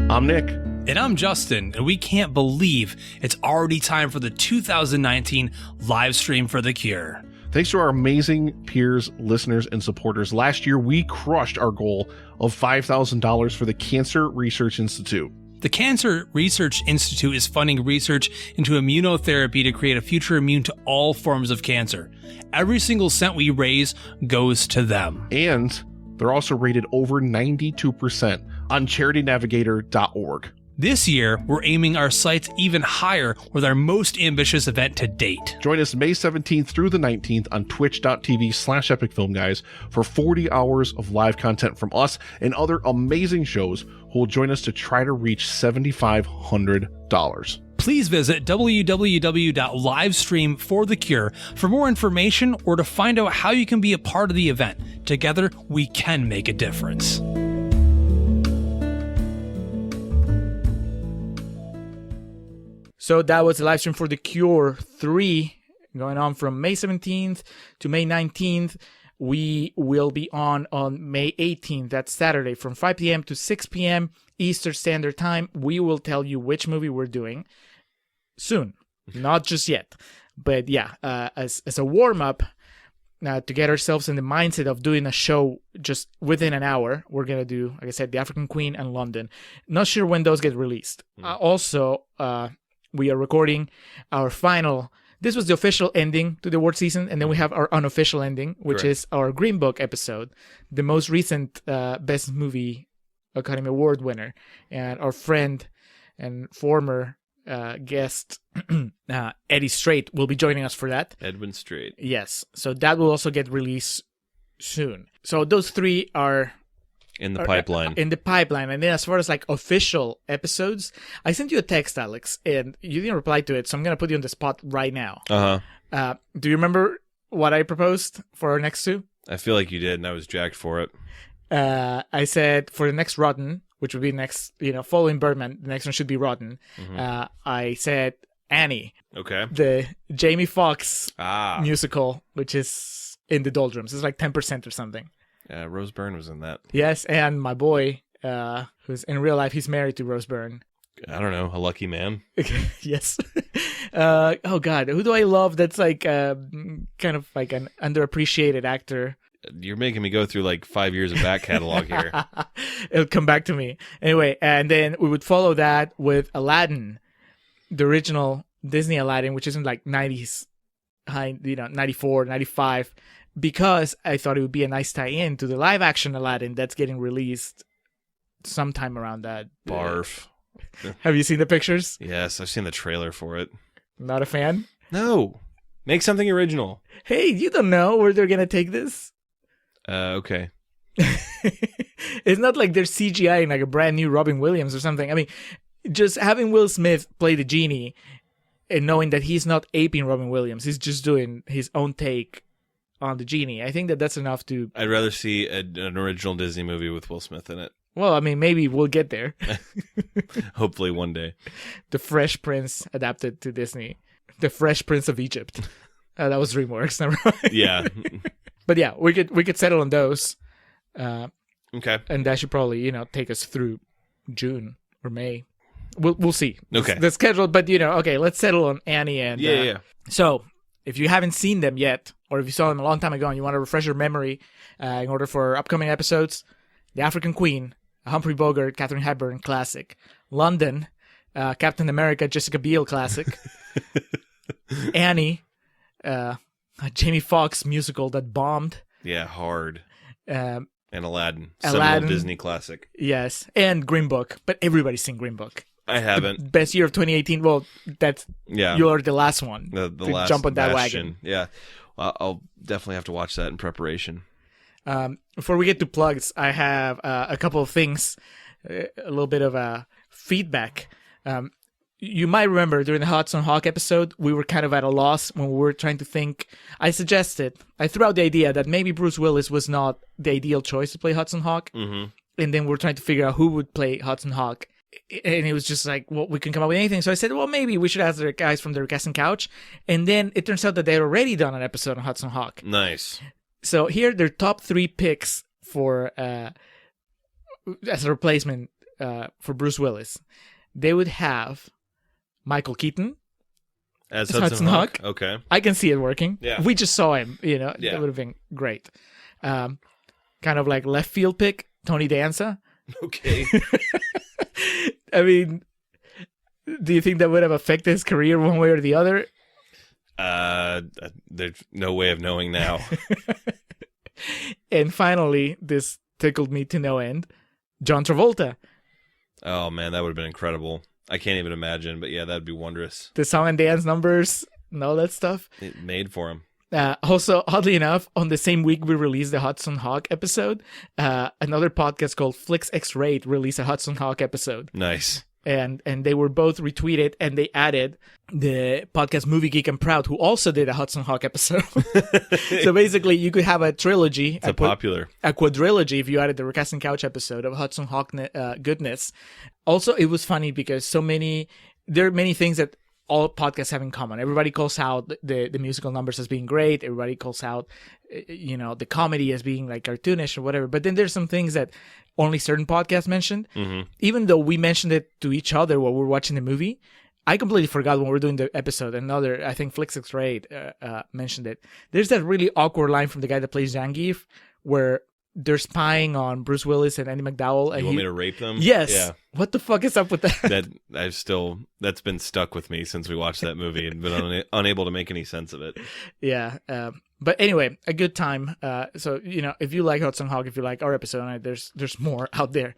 S5: I'm Nick.
S6: And I'm Justin, and we can't believe it's already time for the 2019 live stream for The Cure.
S5: Thanks to our amazing peers, listeners, and supporters, last year we crushed our goal of $5,000 for the Cancer Research Institute.
S6: The Cancer Research Institute is funding research into immunotherapy to create a future immune to all forms of cancer. Every single cent we raise goes to them.
S5: And they're also rated over 92% on charitynavigator.org.
S6: This year, we're aiming our sights even higher with our most ambitious event to date.
S5: Join us May 17th through the 19th on twitch.tv/epicfilmguys for 40 hours of live content from us and other amazing shows who will join us to try to reach $7,500.
S6: Please visit www.livestreamforthecure for more information or to find out how you can be a part of the event. Together, we can make a difference.
S2: So that was the live stream for The Cure 3, going on from May 17th to May 19th. We will be on May 18th, that's Saturday, from 5 p.m. to 6 p.m. Eastern Standard Time. We will tell you which movie we're doing soon, not just yet. But yeah, as a warm-up, to get ourselves in the mindset of doing a show just within an hour, we're going to do, like I said, The African Queen and London. Not sure when those get released. Also, we are recording our final. This was the official ending to the award season, and then we have our unofficial ending, which is our Green Book episode, the most recent Best Movie Academy Award winner, and our friend and former guest Eddie Strait will be joining us for that.
S1: Edwin Strait.
S2: Yes, so that will also get released soon. So those three are
S1: in the pipeline.
S2: And then as far as like official episodes, I sent you a text, Alex, and you didn't reply to it, so I'm going to put you on the spot right now. Do you remember what I proposed for our next two?
S1: I feel like you did, and I was jacked for it.
S2: I said for the next Rotten, which would be next, following Birdman, the next one should be Rotten. I said Annie.
S1: Okay.
S2: The Jamie Foxx musical, which is in the doldrums. It's like 10% or something.
S1: Rose Byrne was in that.
S2: Yes, and my boy, who's in real life, he's married to Rose Byrne.
S1: I don't know, a lucky man.
S2: Yes. Oh God, who do I love? That's like kind of like an underappreciated actor.
S1: You're making me go through like 5 years of back catalog here.
S2: It'll come back to me anyway. And then we would follow that with Aladdin, the original Disney Aladdin, which isn't like 90s, 94, 95. Because I thought it would be a nice tie-in to the live-action Aladdin that's getting released sometime around that.
S1: Barf.
S2: Have you seen the pictures?
S1: Yes, I've seen the trailer for it.
S2: Not a fan?
S1: No. Make something original.
S2: Hey, you don't know where they're going to take this?
S1: Okay.
S2: It's not like they're CGI-ing like a brand new Robin Williams or something. I mean, just having Will Smith play the genie and knowing that he's not aping Robin Williams, he's just doing his own take on the genie. I think that's enough to...
S1: I'd rather see an original Disney movie with Will Smith in it.
S2: Well, I mean, maybe we'll get there.
S1: Hopefully one day.
S2: The Fresh Prince adapted to Disney. The Fresh Prince of Egypt. That was DreamWorks, never mind.
S1: Yeah.
S2: But yeah, we could settle on those.
S1: Okay.
S2: And that should probably, take us through June or May. We'll see.
S1: Okay.
S2: The schedule, but okay, let's settle on Annie and...
S1: Yeah.
S2: So, if you haven't seen them yet, or if you saw them a long time ago and you want to refresh your memory in order for upcoming episodes, The African Queen, a Humphrey Bogart, Katharine Hepburn classic. London, Captain America, Jessica Biel classic. Annie, a Jamie Foxx musical that bombed.
S1: Yeah, hard.
S2: And
S1: Aladdin.
S2: Aladdin,
S1: Disney classic.
S2: Yes, and Green Book, but everybody's seen Green Book.
S1: I haven't.
S2: Best year of 2018. Well, you're the last one.
S1: The last
S2: jump on that
S1: bastion.
S2: wagon.
S1: Yeah, I'll definitely have to watch that in preparation.
S2: Before we get to plugs, I have a couple of things, a little bit of feedback. You might remember during the Hudson Hawk episode, we were kind of at a loss when we were trying to think. I threw out the idea that maybe Bruce Willis was not the ideal choice to play Hudson Hawk.
S1: Mm-hmm.
S2: And then we're trying to figure out who would play Hudson Hawk. And it was just like, well, we can come up with anything. So I said, well, maybe we should ask the guys from the Recasting Couch. And then it turns out that they had already done an episode on Hudson Hawk.
S1: Nice.
S2: So here are their top 3 picks for as a replacement for Bruce Willis, they would have Michael Keaton
S1: As
S2: Hudson
S1: Hudson
S2: Hawk.
S1: Hawk. Okay.
S2: I can see it working.
S1: Yeah.
S2: We just saw him,
S1: Yeah.
S2: that would have been great. Kind of like left field pick, Tony Danza.
S1: Okay.
S2: I mean, do you think that would have affected his career one way or the other?
S1: There's no way of knowing now.
S2: And finally, this tickled me to no end, John Travolta.
S1: Oh man, that would have been incredible. I can't even imagine, but yeah, that'd be wondrous.
S2: The song and dance numbers and all that stuff.
S1: It made for him.
S2: Also, oddly enough, on the same week we released the Hudson Hawk episode, another podcast called Flicks X-Rate released a Hudson Hawk episode.
S1: Nice.
S2: And they were both retweeted, and they added the podcast Movie Geek and Proud, who also did a Hudson Hawk episode. So basically, you could have a trilogy,
S1: It's a popular.
S2: a quadrilogy if you added the Recasting Couch episode of Hudson Hawk goodness. Also, it was funny because there are many things that all podcasts have in common. Everybody calls out the musical numbers as being great. Everybody calls out, the comedy as being like cartoonish or whatever. But then there's some things that only certain podcasts mentioned.
S1: Mm-hmm.
S2: Even though we mentioned it to each other while we were watching the movie, I completely forgot when we were doing the episode. I think Flicks X-Rate mentioned it. There's that really awkward line from the guy that plays Zangief where they're spying on Bruce Willis and Andy McDowell. And
S1: You want me to rape them?
S2: Yes.
S1: Yeah.
S2: What the fuck is up with that?
S1: That's been stuck with me since we watched that movie and been unable to make any sense of it.
S2: Yeah. But anyway, a good time. So, if you like Hudson Hawk, if you like our episode, there's more out there.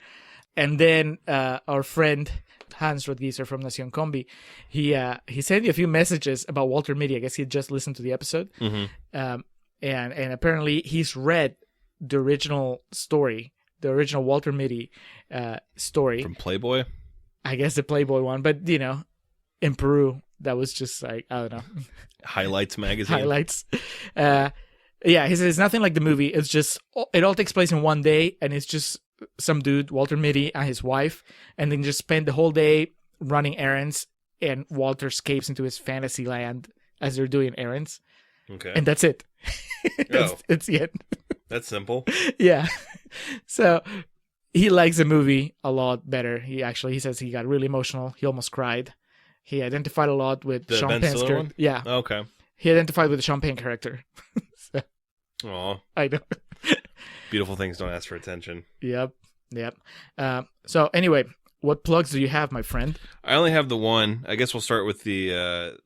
S2: And then our friend Hans Rodgieser from Nacion Combi, he sent you a few messages about Walter Mitty. I guess he just listened to the episode.
S1: Mm-hmm.
S2: And apparently he's read the original story, the original Walter Mitty story.
S1: From Playboy?
S2: I guess the Playboy one. But, in Peru, that was just like, I don't know.
S1: Highlights magazine.
S2: Highlights. He says it's nothing like the movie. It's just, it all takes place in one day, and it's just some dude, Walter Mitty, and his wife, and then just spend the whole day running errands, and Walter escapes into his fantasy land as they're doing errands.
S1: Okay.
S2: And that's it. It's the end.
S1: That's simple.
S2: Yeah. So he likes the movie a lot better. He says he got really emotional. He almost cried. He identified a lot with
S1: The
S2: Sean
S1: Ben
S2: Penn's
S1: Stiller
S2: character.
S1: one?
S2: Yeah.
S1: Okay.
S2: He identified with the Sean Penn character. So,
S1: Aw.
S2: I know.
S1: Beautiful things don't ask for attention.
S2: Yep. So anyway, what plugs do you have, my friend?
S1: I only have the one. I guess we'll start with the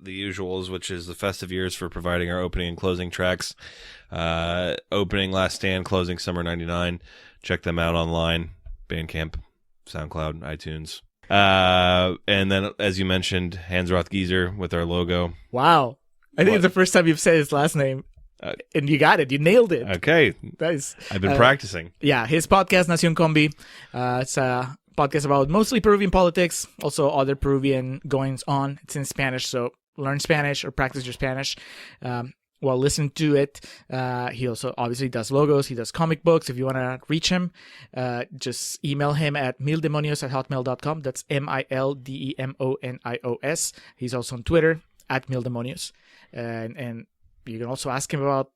S1: usuals, which is the festive years for providing our opening and closing tracks. Opening Last Stand, closing Summer 99. Check them out online. Bandcamp, SoundCloud, iTunes. And then, as you mentioned, Hans Rothgieser with our logo.
S2: Wow. I think
S1: What?
S2: it's the first time you've said his last name. And you got it. You nailed it.
S1: Okay.
S2: Nice.
S1: I've been practicing.
S2: Yeah, his podcast, Nacion Combi. It's a podcast about mostly Peruvian politics, also other Peruvian goings on. It's in Spanish, so learn Spanish or practice your Spanish while listening to it. He also obviously does logos. He does comic books. If you want to reach him, just email him at mildemonios@hotmail.com. That's MILDEMONIOS. He's also on Twitter at mildemonios. And you can also ask him about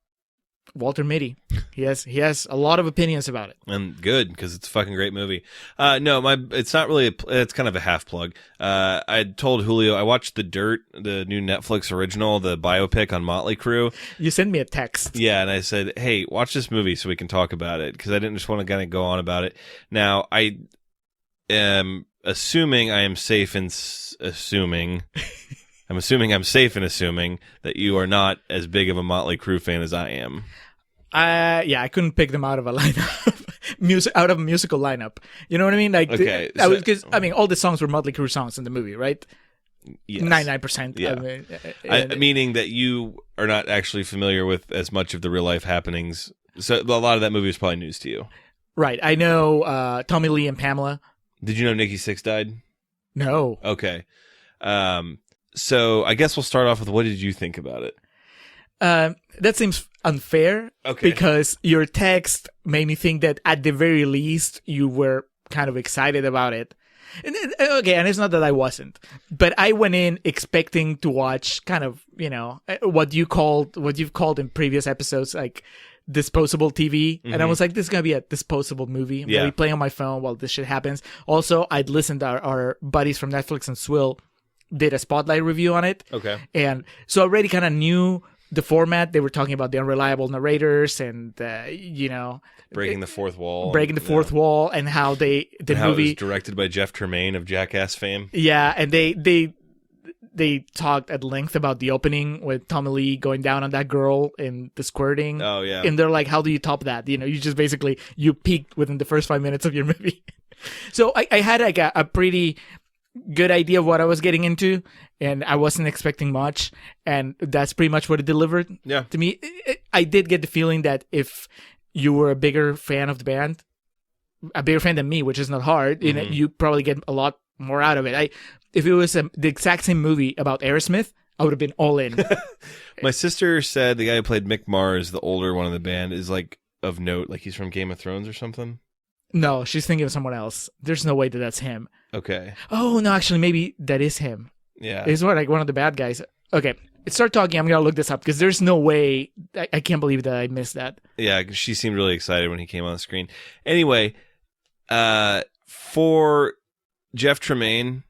S2: Walter Mitty. He has a lot of opinions about it.
S1: And good, because it's a fucking great movie. It's not really, it's kind of a half plug. I told Julio, I watched The Dirt, the new Netflix original, the biopic on Motley Crue.
S2: You sent me a text.
S1: Yeah, and I said, hey, watch this movie so we can talk about it, because I didn't just want to kind of go on about it. Now, I am assuming I am safe in assuming... I'm safe in assuming that you are not as big of a Motley Crue fan as I am.
S2: I couldn't pick them out of a lineup, out of a musical lineup. You know what I mean? Like,
S1: okay,
S2: because all the songs were Motley Crue songs in the movie, right?
S1: Yes.
S2: 99%.
S1: Yeah. Meaning that you are not actually familiar with as much of the real life happenings. So a lot of that movie is probably news to you.
S2: Right. I know Tommy Lee and Pamela.
S1: Did you know Nikki Sixx died?
S2: No.
S1: Okay. So I guess we'll start off with, what did you think about it?
S2: That seems unfair.
S1: Okay.
S2: Because your text made me think that at the very least you were kind of excited about it. And it's not that I wasn't, but I went in expecting to watch kind of, what you've called in previous episodes, like disposable TV, and I was like, this is gonna be a disposable movie. I'm gonna be playing on my phone while this shit happens. Also, I'd listened to our buddies from Netflix and Swill did a spotlight review on it.
S1: Okay.
S2: And so I already kind of knew the format. They were talking about the unreliable narrators and
S1: breaking the fourth wall,
S2: wall, and how the movie
S1: it was directed by Jeff Tremaine of Jackass fame.
S2: Yeah, and they talked at length about the opening with Tommy Lee going down on that girl and the squirting.
S1: Oh yeah.
S2: And they're like, how do you top that? You just basically you peaked within the first 5 minutes of your movie. So I had like a pretty good idea of what I was getting into, and I wasn't expecting much, and that's pretty much what it delivered.
S1: Yeah.
S2: To me, I did get the feeling that if you were a bigger fan of the band, a bigger fan than me, which is not hard, you probably get a lot more out of it. If it was the exact same movie about Aerosmith, I would have been all in.
S1: My sister said the guy who played Mick Mars, the older one of the band, is like of note, like he's from Game of Thrones or something.
S2: No, she's thinking of someone else. There's no way that that's him.
S1: Okay.
S2: Oh, no, actually, maybe that is him.
S1: Yeah.
S2: It's one of the bad guys. Okay, start talking. I'm going to look this up because there's no way. I can't believe that I missed that.
S1: Yeah, she seemed really excited when he came on the screen. Anyway, for Jeff Tremaine,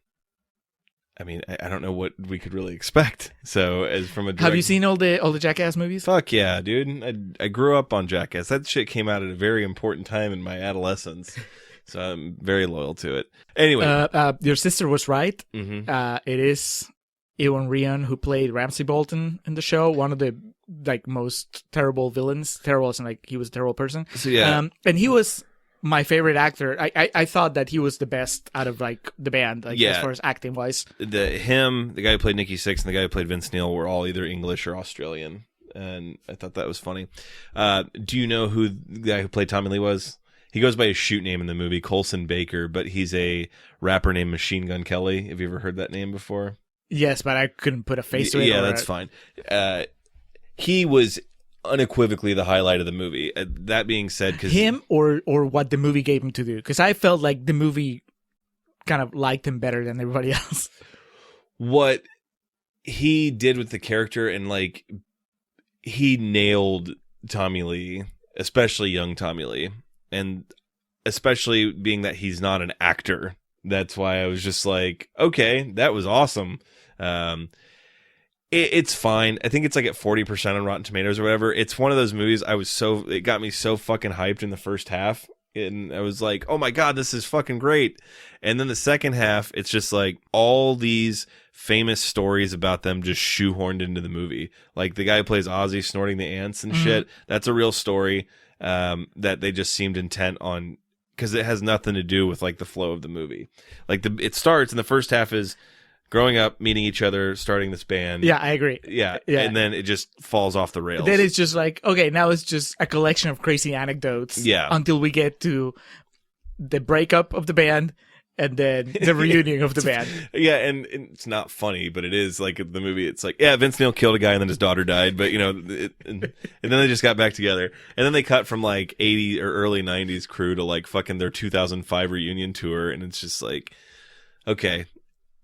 S1: I mean, I don't know what we could really expect. So, as from a
S2: have you seen all the Jackass movies?
S1: Fuck yeah, dude! I grew up on Jackass. That shit came out at a very important time in my adolescence, so I'm very loyal to it. Anyway,
S2: your sister was right.
S1: Mm-hmm.
S2: It is Ewan Ryan who played Ramsay Bolton in the show. One of the most terrible villains. Terrible, as in he was a terrible person.
S1: So yeah,
S2: and he was my favorite actor. I thought that he was the best out of the band, as far as acting wise.
S1: The guy who played Nikki Sixx and the guy who played Vince Neil were all either English or Australian, and I thought that was funny. Do you know who the guy who played Tommy Lee was? He goes by his shoot name in the movie, Colson Baker, but he's a rapper named Machine Gun Kelly. Have you ever heard that name before?
S2: Yes, but I couldn't put a face to it.
S1: Yeah, that's fine. He was unequivocally the highlight of the movie. That being said, cause
S2: him or what the movie gave him to do, because I felt like the movie kind of liked him better than everybody else.
S1: What he did with the character, and he nailed Tommy Lee, especially young Tommy Lee, and especially being that he's not an actor. That's why I was just like, okay, that was awesome. It's fine. I think it's at 40% on Rotten Tomatoes or whatever. It's one of those movies it got me so fucking hyped in the first half. And I was like, oh my God, this is fucking great. And then the second half, it's just all these famous stories about them just shoehorned into the movie. Like the guy who plays Ozzy snorting the ants and shit. That's a real story that they just seemed intent on, because it has nothing to do with the flow of the movie. It starts, and the first half is growing up, meeting each other, starting this band.
S2: Yeah, I agree.
S1: Yeah. And then it just falls off the rails.
S2: Then it's just okay, now it's just a collection of crazy anecdotes.
S1: Yeah.
S2: Until we get to the breakup of the band and then the reunion of the band.
S1: Yeah, and it's not funny, but it is the movie. It's Vince Neil killed a guy and then his daughter died, but and then they just got back together. And then they cut from 80 or early 90s crew to fucking their 2005 reunion tour, and it's just okay.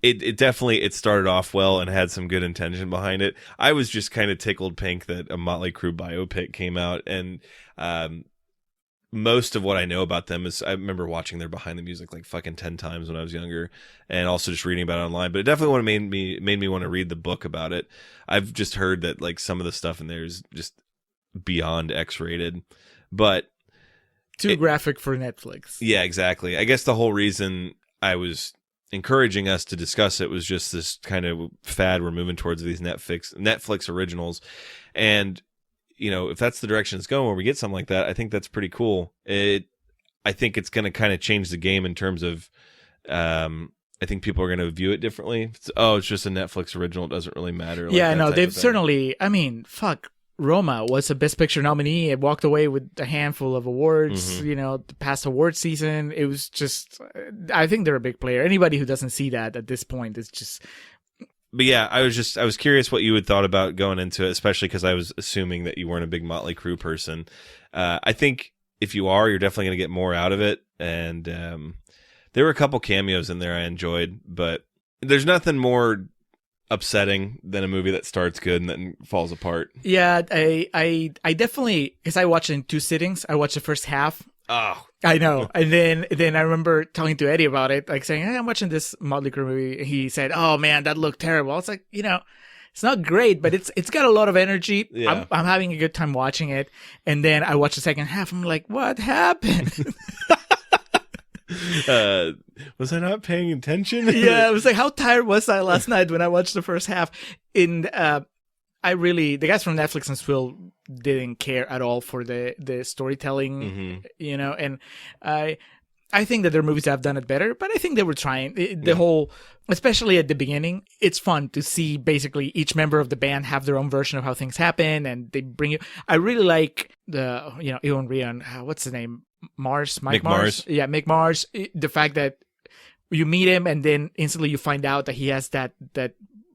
S1: It definitely started off well and had some good intention behind it. I was just kind of tickled pink that a Motley Crue biopic came out, and most of what I know about them is I remember watching their behind the music fucking 10 times when I was younger, and also just reading about it online. But it definitely made me want to read the book about it. I've just heard that some of the stuff in there is just beyond X-rated, but
S2: too graphic for Netflix.
S1: Yeah, exactly. I guess the whole reason I was encouraging us to discuss it was just this kind of fad we're moving towards these Netflix originals. And, if that's the direction it's going, where we get something like that, I think that's pretty cool. I think it's going to kind of change the game in terms of, I think people are going to view it differently. It's just a Netflix original. It doesn't really matter.
S2: Yeah, no, they've certainly, Roma was a Best Picture nominee. It walked away with a handful of awards, the past award season. It was just, I think they're a big player. Anybody who doesn't see that at this point is just...
S1: But yeah, I was curious what you had thought about going into it, especially because I was assuming that you weren't a big Motley Crue person. I think if you are, you're definitely going to get more out of it. And there were a couple cameos in there I enjoyed, but there's nothing more upsetting than a movie that starts good and then falls apart.
S2: Yeah, I definitely, because I watched it in 2 sittings. I watched the first half.
S1: Oh,
S2: I know. And then I remember talking to Eddie about it, like saying, hey, I'm watching this Motley Crue movie. He said, oh man, that looked terrible. I was like, it's not great, but it's got a lot of energy.
S1: Yeah.
S2: I'm having a good time watching it. And then I watched the second half. I'm like, what happened?
S1: was I not paying attention?
S2: Yeah, it was like, how tired was I last night when I watched the first half? And the guys from Netflix and Swill didn't care at all for the storytelling, and I think that their movies have done it better, but I think they were trying. The whole, especially at the beginning, it's fun to see basically each member of the band have their own version of how things happen, and they bring you. I really like the, Ewan Rion, what's his name? Mick Mars. Yeah, Mick Mars. The fact that you meet him and then instantly you find out that he has that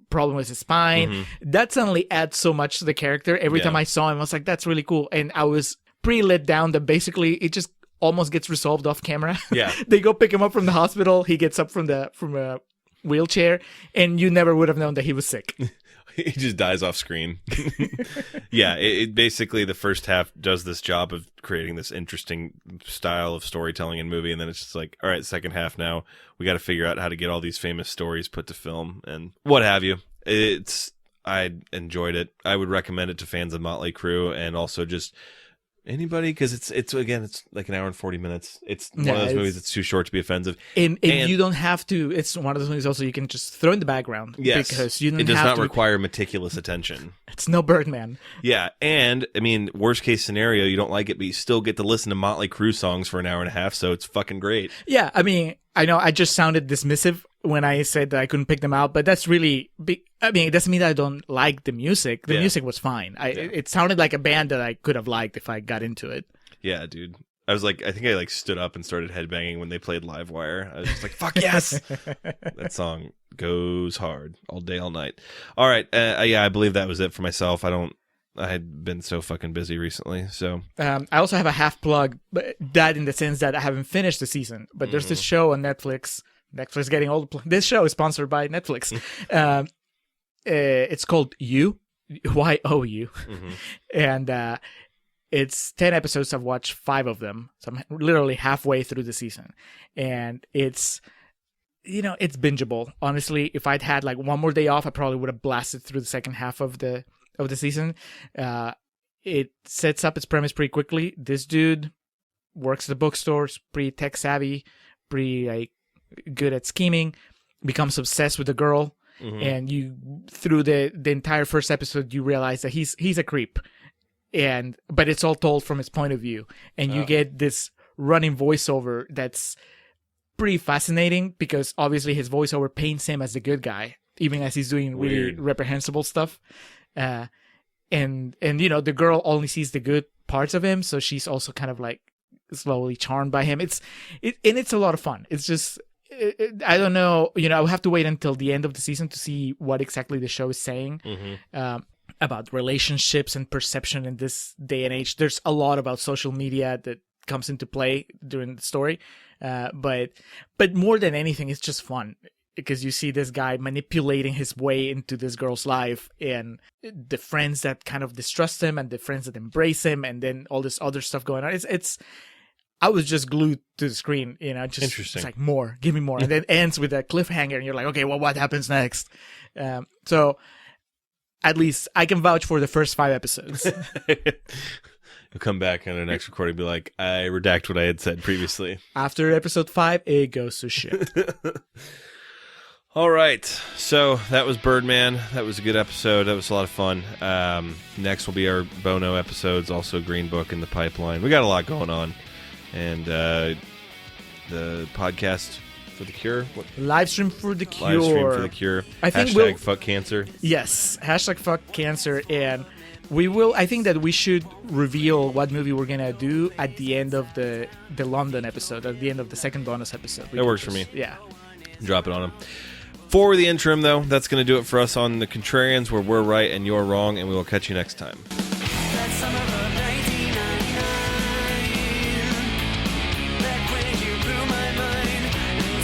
S2: problem with his spine. That suddenly adds so much to the character. Every time I saw him, I was like, that's really cool. And I was pretty let down that basically it just almost gets resolved off camera.
S1: Yeah. They
S2: go pick him up from the hospital. He gets up from a wheelchair, and you never would have known that he was sick.
S1: He just dies off screen. Yeah, it basically, the first half does this job of creating this interesting style of storytelling in movie, and then it's just like, all right, second half now, we got to figure out how to get all these famous stories put to film and what have you. I enjoyed it. I would recommend it to fans of Motley Crue and also just anybody, because it's like an hour and 40 minutes. It's one of those movies that's too short to be offensive. And
S2: you don't have to. It's one of those movies also you can just throw in the background.
S1: Yes,
S2: because you don't
S1: it does
S2: have
S1: not
S2: to
S1: require meticulous attention.
S2: It's no Birdman.
S1: Yeah, and I mean, worst case scenario, you don't like it, but you still get to listen to Motley Crue songs for an hour and a half, so it's fucking great.
S2: Yeah, I mean, I know I just sounded dismissive when I said that I couldn't pick them out, but that's really big. I mean, it doesn't mean that I don't like the music. The music was fine. It sounded like a band that I could have liked if I got into it.
S1: Yeah, dude. I think I stood up and started headbanging when they played Livewire. I was just like, fuck yes! That song goes hard all day, all night. All right. I believe that was it for myself. I had been so fucking busy recently, so. I
S2: also have a half plug, but that in the sense that I haven't finished the season. But there's this show on Netflix. Netflix getting all the this show is sponsored by Netflix. It's called You, YOU, and it's 10 episodes. I've watched 5 of them, so I'm literally halfway through the season, and it's bingeable. Honestly, if I'd had like one more day off, I probably would have blasted through the second half of the season. It sets up its premise pretty quickly. This dude works at a bookstore, pretty tech savvy, pretty like good at scheming, becomes obsessed with a girl, and you through the entire first episode you realize that he's a creep, but it's all told from his point of view, and you get this running voiceover that's pretty fascinating because obviously his voiceover paints him as the good guy even as he's doing really reprehensible stuff, and the girl only sees the good parts of him, so she's also kind of like slowly charmed by him. It's a lot of fun. It's just I don't know, I'll have to wait until the end of the season to see what exactly the show is saying about relationships and perception in this day and age. There's a lot about social media that comes into play during the story, but more than anything, it's just fun because you see this guy manipulating his way into this girl's life, and the friends that kind of distrust him and the friends that embrace him, and then all this other stuff going on. It's I was just glued to the screen, just
S1: interesting.
S2: It's like more, give me more, and then ends with a cliffhanger, and you're like, okay, well, what happens next? So at least I can vouch for the first 5 episodes.
S1: You'll come back on our next recording and be like, I redact what I had said previously.
S2: After episode 5, it goes to shit.
S1: All right, so that was Birdman. That was a good episode. That was a lot of fun. Next will be our Bono episodes, also Green Book in the pipeline. We got a lot going on. And the podcast for the cure.
S2: Livestream for the cure.
S1: Livestream for the cure.
S2: I think
S1: hashtag fuck cancer.
S2: Yes, hashtag fuck cancer. And I think that we should reveal what movie we're going to do at the end of the London episode, at the end of the second bonus episode.
S1: That works for me.
S2: Yeah.
S1: Drop it on them. For the interim, though, that's going to do it for us on The Contrarians, where we're right and you're wrong, and we will catch you next time.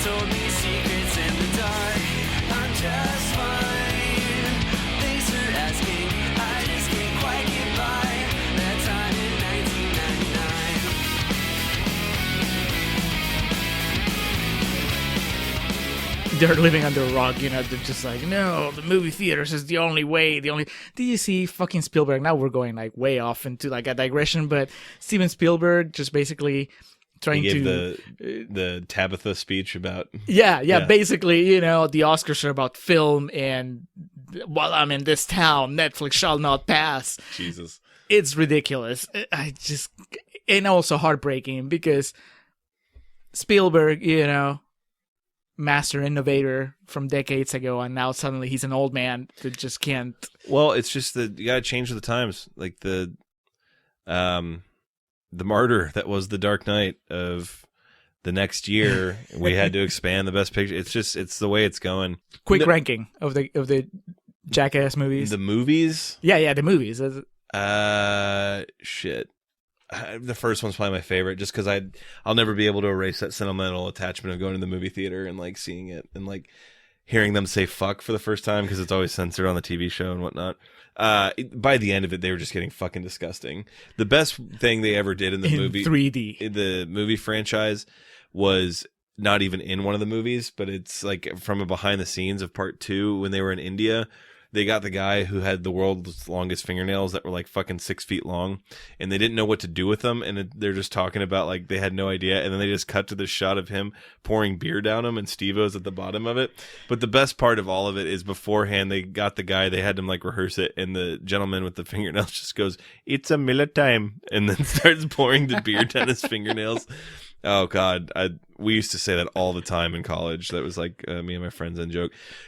S7: Told me secrets in the dark. I'm just fine.
S2: they're living under a rock. They're just like, no, the movie theaters is the only way. Do you see fucking Spielberg? Now we're going like way off into like a digression, but Steven Spielberg just basically trying
S1: he gave
S2: to
S1: the Tabitha speech about
S2: basically, the Oscars are about film, and while I'm in this town, Netflix shall not pass.
S1: Jesus.
S2: It's ridiculous. And also heartbreaking because Spielberg, master innovator from decades ago, and now suddenly he's an old man that just can't.
S1: Well, it's just that you gotta change with the times. Like the martyr that was the Dark Knight of the next year, we had to expand the Best Picture. It's the way it's going.
S2: Quick ranking of the Jackass movies.
S1: The movies?
S2: Yeah, the movies.
S1: Shit. The first one's probably my favorite, just because I'll never be able to erase that sentimental attachment of going to the movie theater and like seeing it and like hearing them say fuck for the first time, because it's always censored on the TV show and whatnot. By the end of it, they were just getting fucking disgusting. The best thing they ever did in the movie
S2: 3D,
S1: in the movie franchise, was not even in one of the movies, but it's like from a behind the scenes of part 2 when they were in India. They got the guy who had the world's longest fingernails that were like fucking 6 feet long, and they didn't know what to do with them. And they're just talking about like they had no idea. And then they just cut to the shot of him pouring beer down him, and Steve-O's at the bottom of it. But the best part of all of it is beforehand, they got the guy, they had him like rehearse it. And the gentleman with the fingernails just goes, "It's a Miller time," and then starts pouring the beer down his fingernails. Oh God, we used to say that all the time in college. That was like me and my friends in joke.